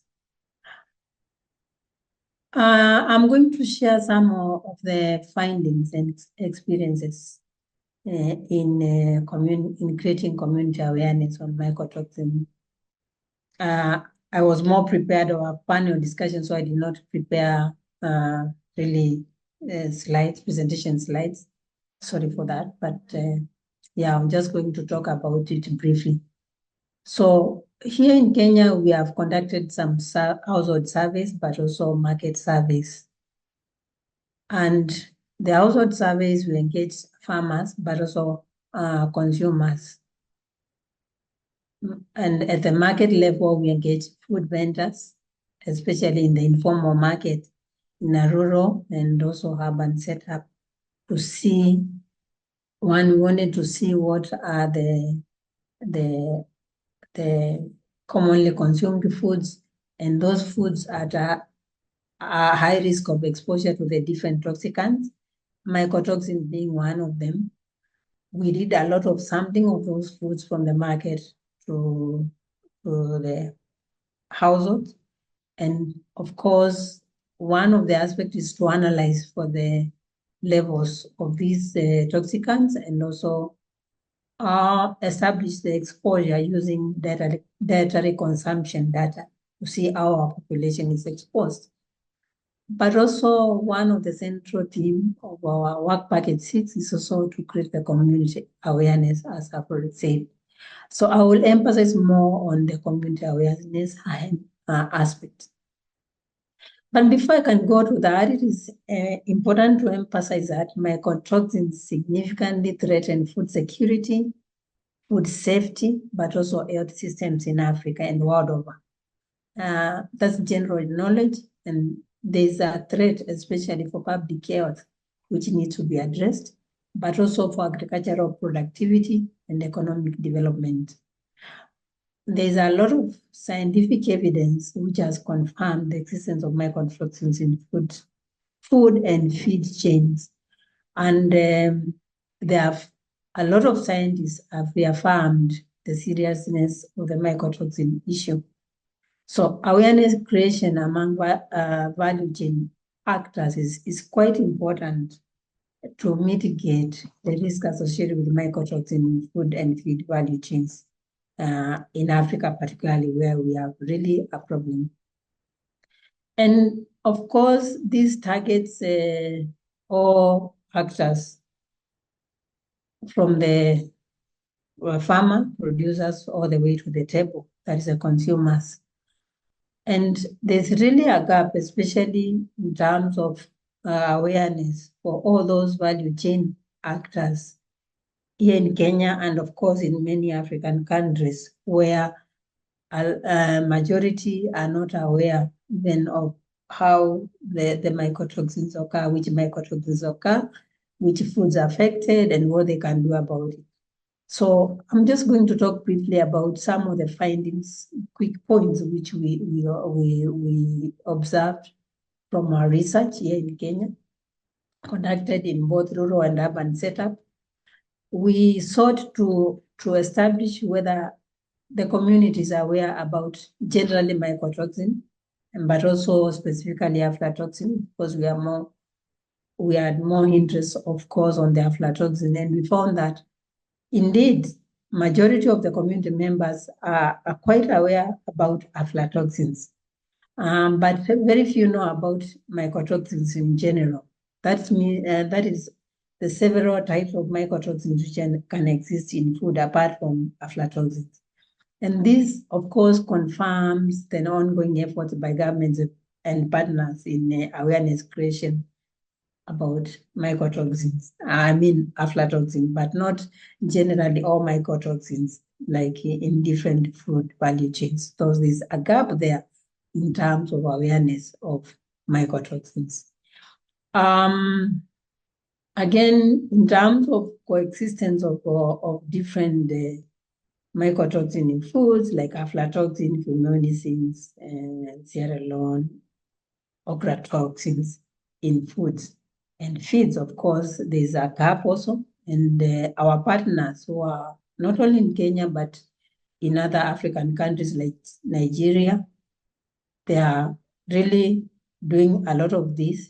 I'm going to share some of the findings and experiences in creating community awareness on mycotoxin. I was more prepared for a panel discussion, so I did not prepare really presentation slides. Sorry for that, but yeah, I'm just going to talk about it briefly. So here in Kenya, we have conducted some household surveys, but also market surveys. And the household surveys will engage farmers, but also consumers. And at the market level, we engage food vendors, especially in the informal market, in a rural and also urban setup, to see, we wanted to see what are the commonly consumed foods, and those foods at a high risk of exposure to the different toxicants, mycotoxin being one of them. We did a lot of sampling of those foods from the market to the households. And of course, one of the aspects is to analyze for the levels of these toxicants, and also establish the exposure using dietary consumption data to see how our population is exposed. But also one of the central themes of our work package 6 is also to create the community awareness, as I've already said. So I will emphasize more on the community awareness aspect. But before I can go to that, it is important to emphasize that mycotoxins significantly threaten food security, food safety, but also health systems in Africa and world over. That's general knowledge, and there's a threat, especially for public health, which needs to be addressed, but also for agricultural productivity and economic development. There's a lot of scientific evidence which has confirmed the existence of mycotoxins in food and feed chains. And there are a lot of scientists have reaffirmed the seriousness of the mycotoxin issue. So awareness creation among value chain actors is quite important to mitigate the risk associated with mycotoxin in food and feed value chains in Africa, particularly where we have really a problem. And of course, this targets all actors from the farmer, producers, all the way to the table, that is the consumers. And there's really a gap, especially in terms of awareness for all those value chain actors here in Kenya and of course in many African countries where a majority are not aware even of how the mycotoxins occur, which mycotoxins occur, which foods are affected, and what they can do about it. So I'm just going to talk briefly about some of the findings, quick points, which we observed from our research here in Kenya, conducted in both rural and urban setup. We sought to establish whether the community is aware about generally mycotoxin, but also specifically aflatoxin, because we had more interest, of course, on the aflatoxin, and we found that indeed, majority of the community members are quite aware about aflatoxins, but very few know about mycotoxins in general. That is the several types of mycotoxins which can exist in food apart from aflatoxins. And this, of course, confirms the ongoing efforts by governments and partners in awareness creation about mycotoxins. I mean aflatoxin, but not generally all mycotoxins, like in different food value chains. So there's a gap there in terms of awareness of mycotoxins. Again, in terms of coexistence of different mycotoxin in foods like aflatoxin, fumonisin, cereulone, ochratoxins in foods and feeds. Of course, there's a gap also, and our partners who are not only in Kenya but in other African countries like Nigeria, they are really doing a lot of this.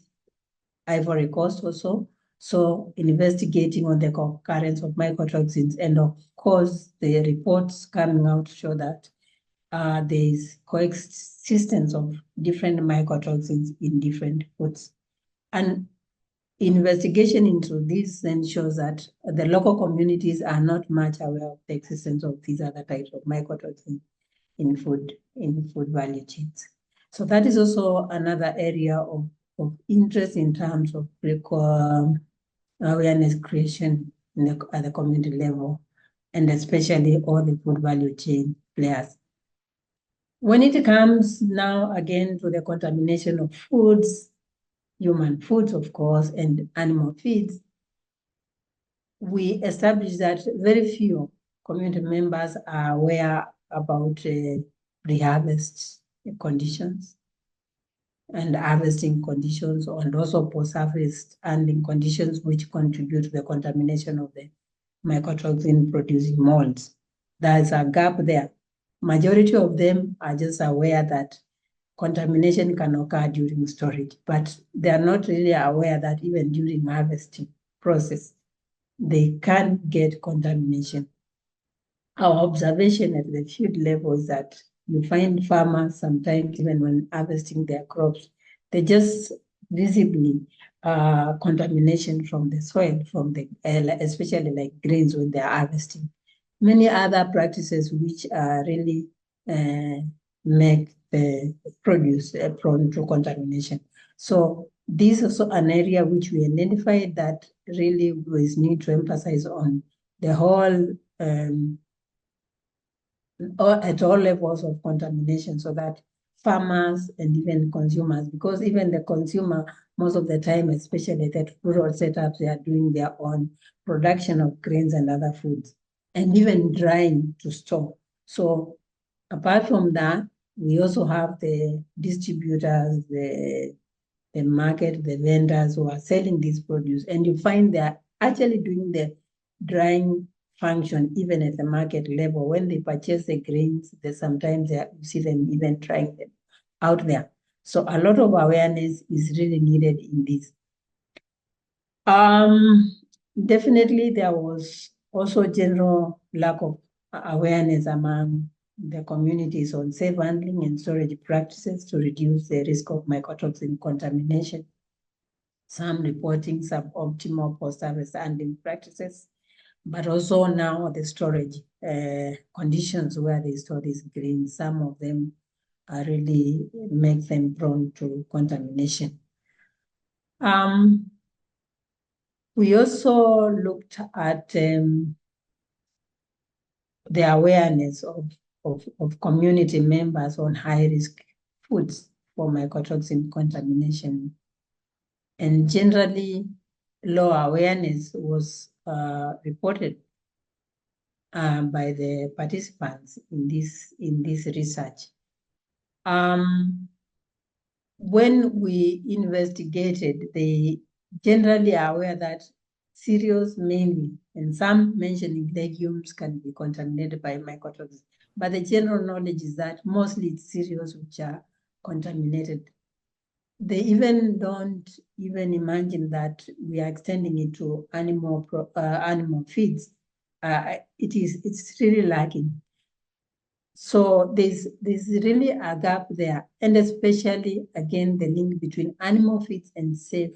Ivory Coast also, so investigating on the occurrence of mycotoxins, and of course the reports coming out show that there is coexistence of different mycotoxins in different foods. And investigation into this then shows that the local communities are not much aware of the existence of these other types of mycotoxins in food value chains. So that is also another area of interest in terms of awareness creation at the community level, and especially all the food value chain players. When it comes now again to the contamination of foods, human foods, of course, and animal feeds, we established that very few community members are aware about pre-harvest conditions and harvesting conditions, and also post-harvest handling conditions which contribute to the contamination of the mycotoxin-producing molds. There's a gap there. Majority of them are just aware that contamination can occur during storage, but they are not really aware that even during harvesting process, they can get contamination. Our observation at the field level is that you find farmers sometimes, even when harvesting their crops, they just visibly contamination from the soil, from the especially like grains when they're harvesting. Many other practices which really make the produce prone to contamination. So this is also an area which we identified that really was need to emphasize on the whole at all levels of contamination, so that farmers and even consumers, because even the consumer, most of the time, especially that rural setups, they are doing their own production of grains and other foods, and even drying to store. So apart from that, we also have the distributors, the market, the vendors who are selling this produce, and you find they're actually doing the drying function even at the market level. When they purchase the grains, sometimes you see them even trying them out there. So a lot of awareness is really needed in this. Definitely there was also general lack of awareness among the communities on safe handling and storage practices to reduce the risk of mycotoxin contamination. Some reporting suboptimal post-harvest handling practices, but also now the storage conditions where they store these grains. Some of them really make them prone to contamination. We also looked at the awareness of community members on high-risk foods for mycotoxin contamination. And generally, low awareness was reported by the participants in this research. When we investigated, they generally are aware that cereals mainly, and some mentioning legumes, can be contaminated by mycotoxins. But the general knowledge is that mostly it's cereals which are contaminated. They even don't even imagine that we are extending it to animal feeds. It's really lacking. So there's really a gap there, and especially again the link between animal feeds and safe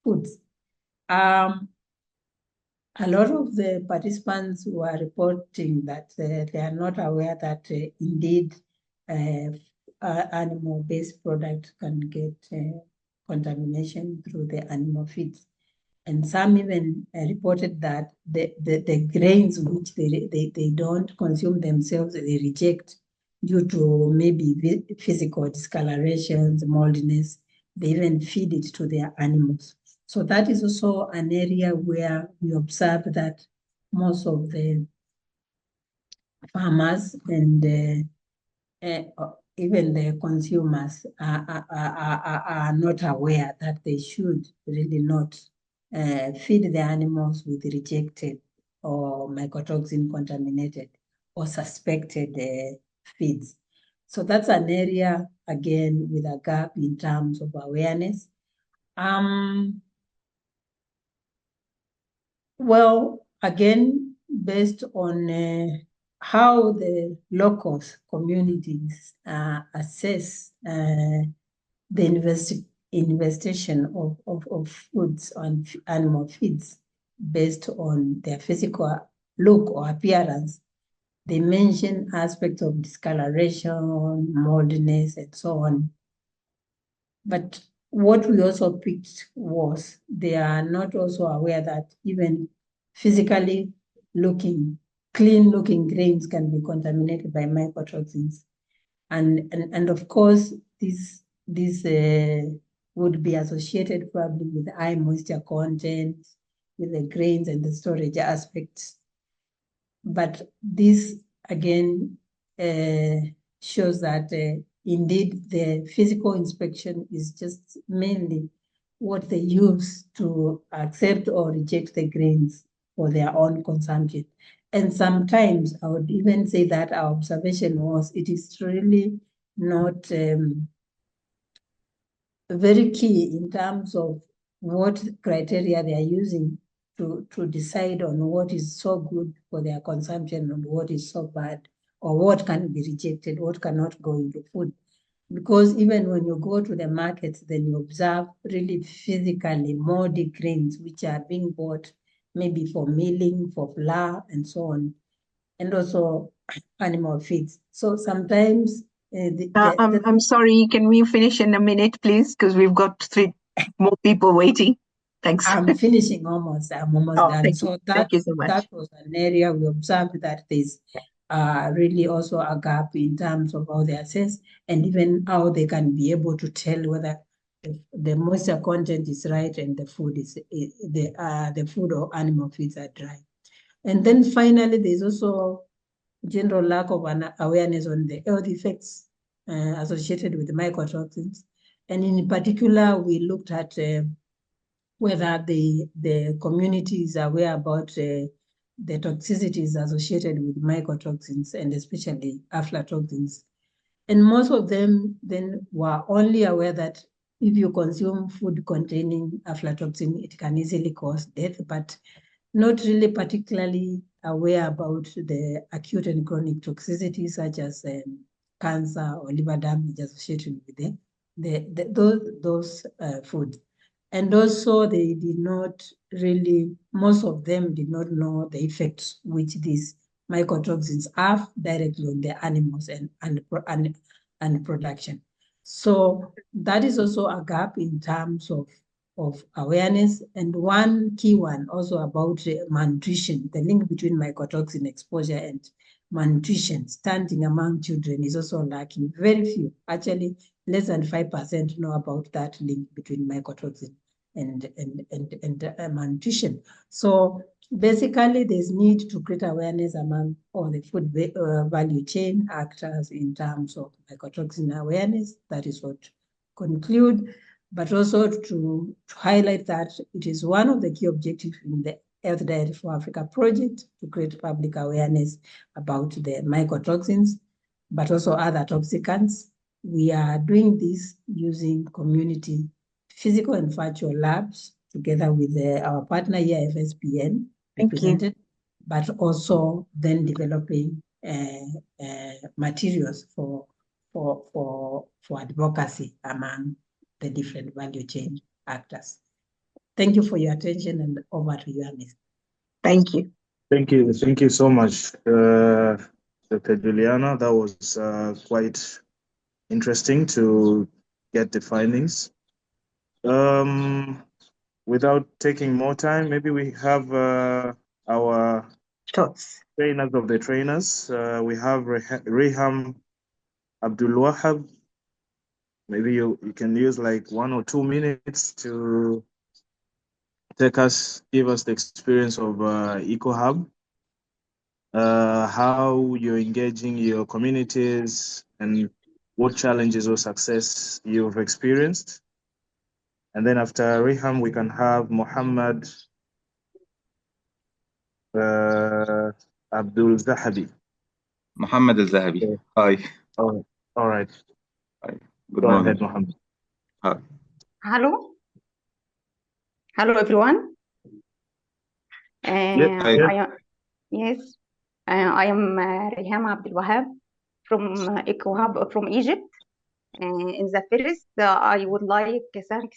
foods. A lot of the participants were reporting that they are not aware that indeed animal-based products can get contamination through the animal feeds. And some even reported that the grains which they don't consume themselves, they reject due to maybe physical discolorations, moldiness. They even feed it to their animals. So that is also an area where we observe that most of the farmers and even the consumers are not aware that they should really not feed the animals with rejected or mycotoxin contaminated or suspected feeds. So that's an area, again, with a gap in terms of awareness. Well, again, based on how the local communities assess the investigation of foods on animal feeds based on their physical look or appearance, they mention aspects of discoloration, moldiness, and so on. But what we also picked was they are not also aware that even physically looking, clean looking grains can be contaminated by mycotoxins. And of course, this would be associated probably with high moisture content, with the grains and the storage aspects. But this again shows that indeed the physical inspection is just mainly what they use to accept or reject the grains for their own consumption. And sometimes I would even say that our observation was it is really not very key in terms of what criteria they are using to decide on what is so good for their consumption and what is so bad, or what can be rejected, what cannot go into food. Because even when you go to the markets, then you observe really physically moldy grains which are being bought maybe for milling, for flour, and so on, and also animal feeds. So sometimes I'm sorry, can we finish in a minute, please? Because we've got 3 more people waiting. Thanks. I'm finishing almost. I'm almost done. So thank you so much. That was an area we observed that there's really also a gap in terms of how they assess and even how they can be able to tell whether the moisture content is right and the food is the food or animal feeds are dry. And then finally, there's also general lack of an awareness on the health effects associated with mycotoxins. And in particular, we looked at whether the community is aware about the toxicities associated with mycotoxins and especially aflatoxins. And most of them then were only aware that if you consume food containing aflatoxin, it can easily cause death, but not really particularly aware about the acute and chronic toxicities such as cancer or liver damage associated with those foods. And also they did not really, most of them did not know the effects which these mycotoxins have directly on the animals and and production. So that is also a gap in terms of awareness. And one key one also about malnutrition, the link between mycotoxin exposure and malnutrition, stunting among children is also lacking. Very few, actually less than 5% know about that link between mycotoxin and malnutrition. So basically, there's need to create awareness among all the food value chain actors in terms of mycotoxin awareness. That is what conclude, but also to highlight that it is one of the key objectives in the Health Diet for Africa project to create public awareness about the mycotoxins, but also other toxicants. We are doing this using community physical and virtual labs together with our partner here, FSPN, represented, but also then developing materials for advocacy among the different value chain actors. Thank you for your attention, and over to you, Amis. Thank you. Thank you. Thank you so much, Dr. Juliana. That was quite interesting to get the findings. Without taking more time, maybe we have our ToTs. trainers of the trainers. We have Reham Abdul Wahab. Maybe you can use like 1 or 2 minutes to give us the experience of EcoHub, how you're engaging your communities and what challenges or success you've experienced. And then after Reham, we can have Muhammad Abdul Zahabi. Muhammad Al-Zahabi. Okay. Hi. Oh, all right. Hi. Good Go morning. ahead, Muhammad. Hi. Hello. Hello, everyone. Yes. Yes, I am Reham Abdul Wahab from ECOHUB from Egypt. In the first, I would like to thank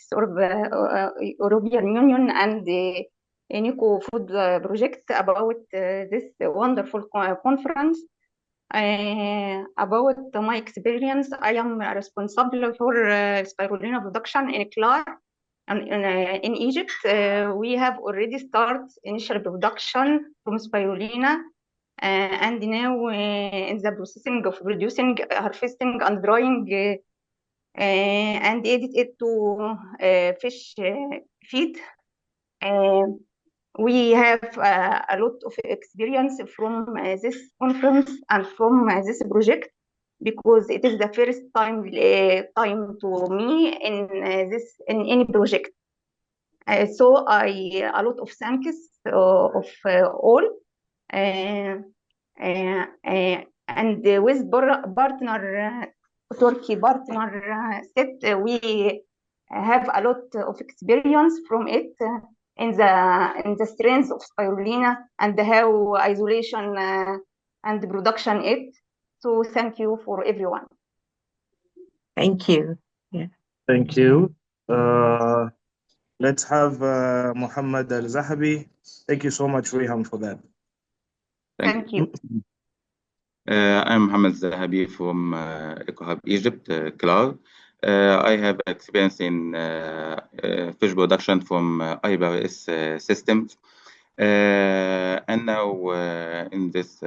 European Union and the INNOECOFOOD project about this wonderful conference. About my experience, I am responsible for spirulina production in Clar. In Egypt, we have already started initial production from spirulina, and now in the processing of producing, harvesting, and drying, and added it to fish feed. We have a lot of experience from this conference and from this project, because it is the first time to me in any project. So a lot of thanks of all, and with partner Turkey partner set, we have a lot of experience from it in the strength of spirulina and how isolation and production it. So thank you for everyone. Thank you. Yeah. Thank you. Let's have Muhammad Al-Zahabi. Thank you so much, Reham, for that. Thank you. I'm Muhammad Zahabi from EcoHub Egypt, Clar. I have experience in fish production from IBRS systems. And now in this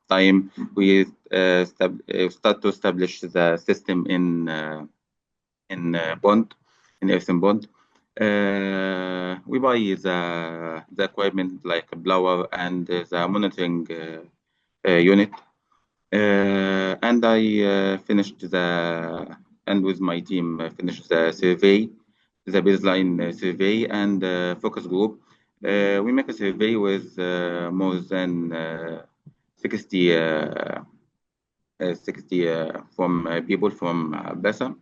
time, we start to establish the system in Bond, in earthen Bond. We buy the equipment like a blower and the monitoring unit. And I finished and with my team finished the survey, the baseline survey and focus group. We make a survey with more than 60 from people from Bessa,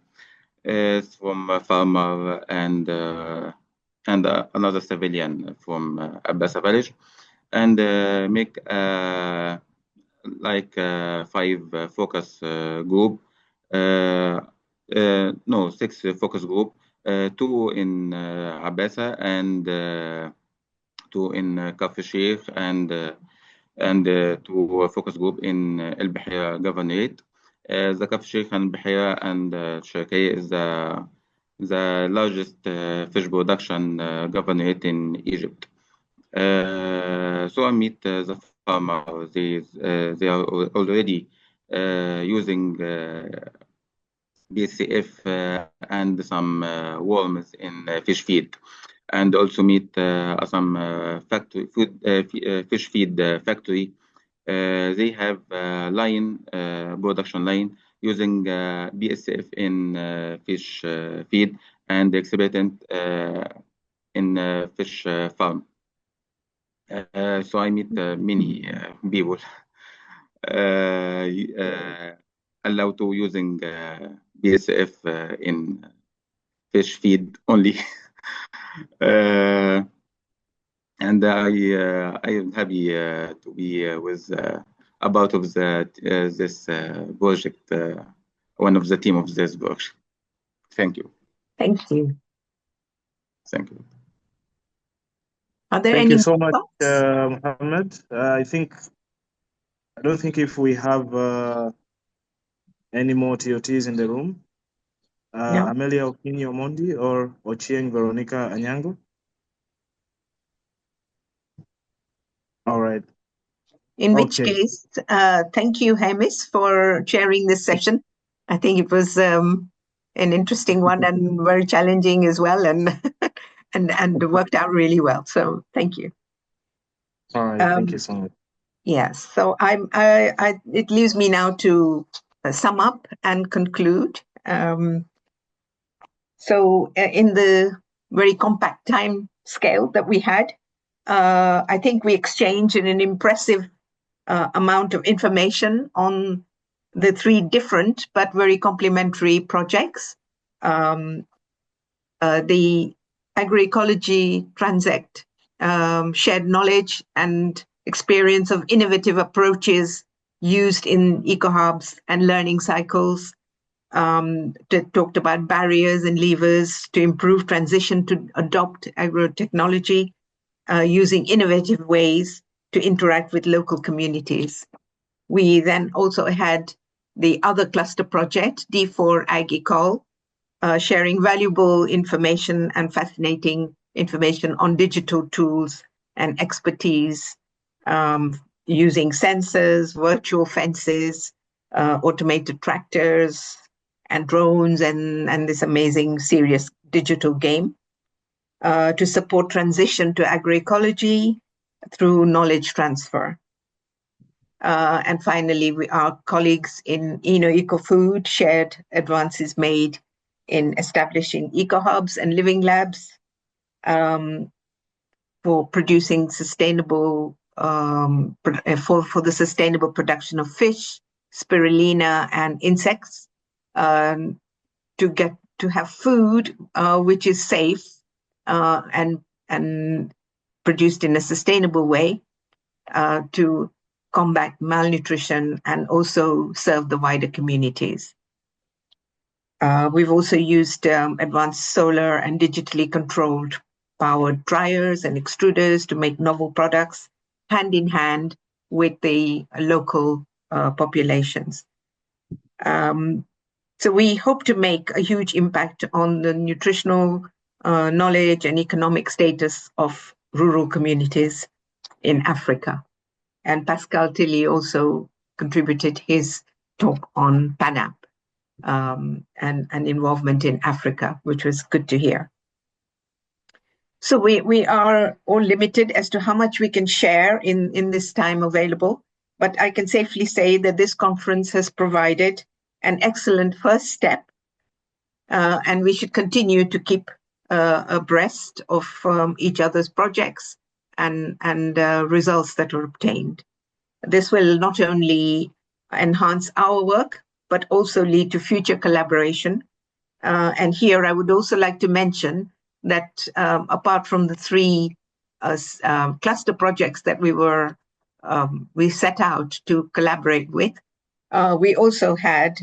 from a farmer and another civilian from Bessa village, and make like 5 focus group, no, 6 focus group, 2 in Abessa and 2 in Kafr Sheikh and 2 focus group in El Bahia Governorate. The Kaf Sheikh and Bahia and Shirkiyya is the largest fish production governorate in Egypt. So I meet the farmer. They are already using BCF and some worms in fish feed, and also meet some factory food fish feed factory. They have line production line using BSF in fish feed and experiment in fish farm. So I meet many people allowed to using BSF in fish feed only. And I am happy to be with a part of this project, one of the team of this project. Thank you. Thank you. Thank you. Are there Thank any you so much, thoughts? Mohammed. I don't think if we have any more ToTs in the room. No. Amelia Okinyi Omondi or Ochieng Veronica Anyango? All right. In which case, thank you, Hemis, for chairing this session. I think it was an interesting one and very challenging as well, and worked out really well. So thank you. All right. Thank you so much. Yes. So it leaves me now to sum up and conclude. So in the very compact time scale that we had, I think we exchanged an impressive amount of information on the three different but very complementary projects. The agroecology transact shared knowledge and experience of innovative approaches used in ECOHUBs and learning cycles. Talked about barriers and levers to improve transition to adopt agrotechnology using innovative ways to interact with local communities. We then also had the other cluster project, D4 Ag-Ecol, sharing valuable information and fascinating information on digital tools and expertise, using sensors, virtual fences, automated tractors, and drones, and this amazing serious digital game to support transition to agroecology through knowledge transfer. And finally, our colleagues in INNOECOFOOD shared advances made in establishing ECOHUBs and living labs for producing sustainable, for the sustainable production of fish, spirulina, and insects, to have food which is safe and produced in a sustainable way to combat malnutrition and also serve the wider communities. We've also used advanced solar and digitally controlled powered dryers and extruders to make novel products hand in hand with the local populations. So we hope to make a huge impact on the nutritional knowledge and economic status of rural communities in Africa. And Pascal Tillie also contributed his talk on PANAP and involvement in Africa, which was good to hear. So we are all limited as to how much we can share in this time available, but I can safely say that this conference has provided an excellent first step, and we should continue to keep abreast of each other's projects and results that are obtained. This will not only enhance our work, but also lead to future collaboration. And here I would also like to mention that apart from the three cluster projects that we set out to collaborate with, we also had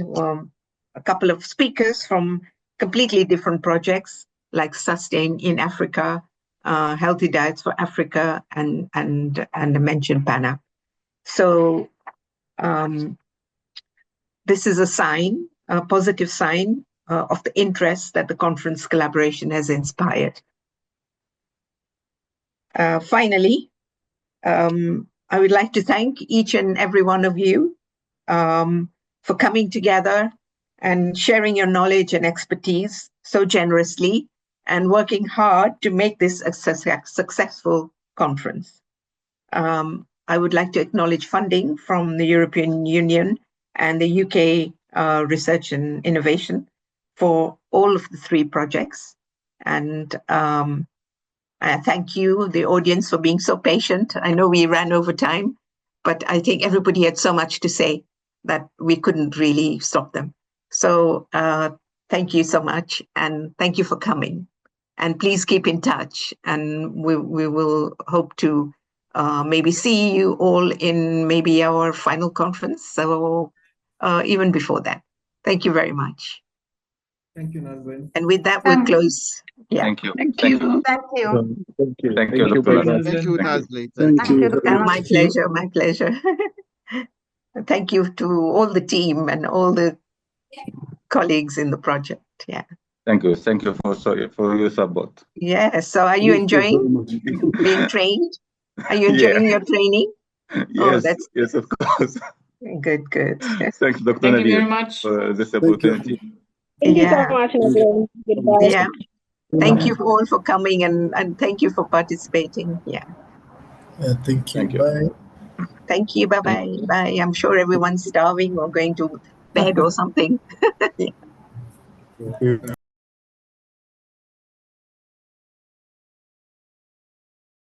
a couple of speakers from completely different projects like Sustain in Africa, Healthy Diets for Africa, and I mentioned PANAP. So this is a sign, a positive sign of the interest that the conference collaboration has inspired. Finally, I would like to thank each and every one of you for coming together and sharing your knowledge and expertise so generously and working hard to make this a successful conference. I would like to acknowledge funding from the European Union and the UK Research and Innovation for all of the 3 projects. And I thank you, the audience, for being so patient. I know we ran over time, but I think everybody had so much to say that we couldn't really stop them. So thank you so much, and thank you for coming. And please keep in touch, and we will hope to maybe see you all in maybe our final conference, so even before that. Thank you very much. Thank you, Nazlin. And with that, we'll close. Yeah. Thank you. Thank you. Thank you, Thank Dr. you, Nazlin. Thank you, Nazli. Thank you. My pleasure, my pleasure. Thank you to all the team and all the colleagues in the project. Yeah. Thank you. Thank you for your support. Yeah. So are you enjoying being trained? Are you enjoying your training? Yes, that's yes, of course. good, good. Thanks, Dr. Thank you Nadir, very much. for this opportunity. Thank you so Yeah. much, Nadine. Goodbye. Yeah. Thank you all for coming and thank you for participating. Yeah. Thank you. Thank you. Bye. Thank you. Bye-bye. Bye. I'm sure everyone's starving or going to bed or something. Yeah.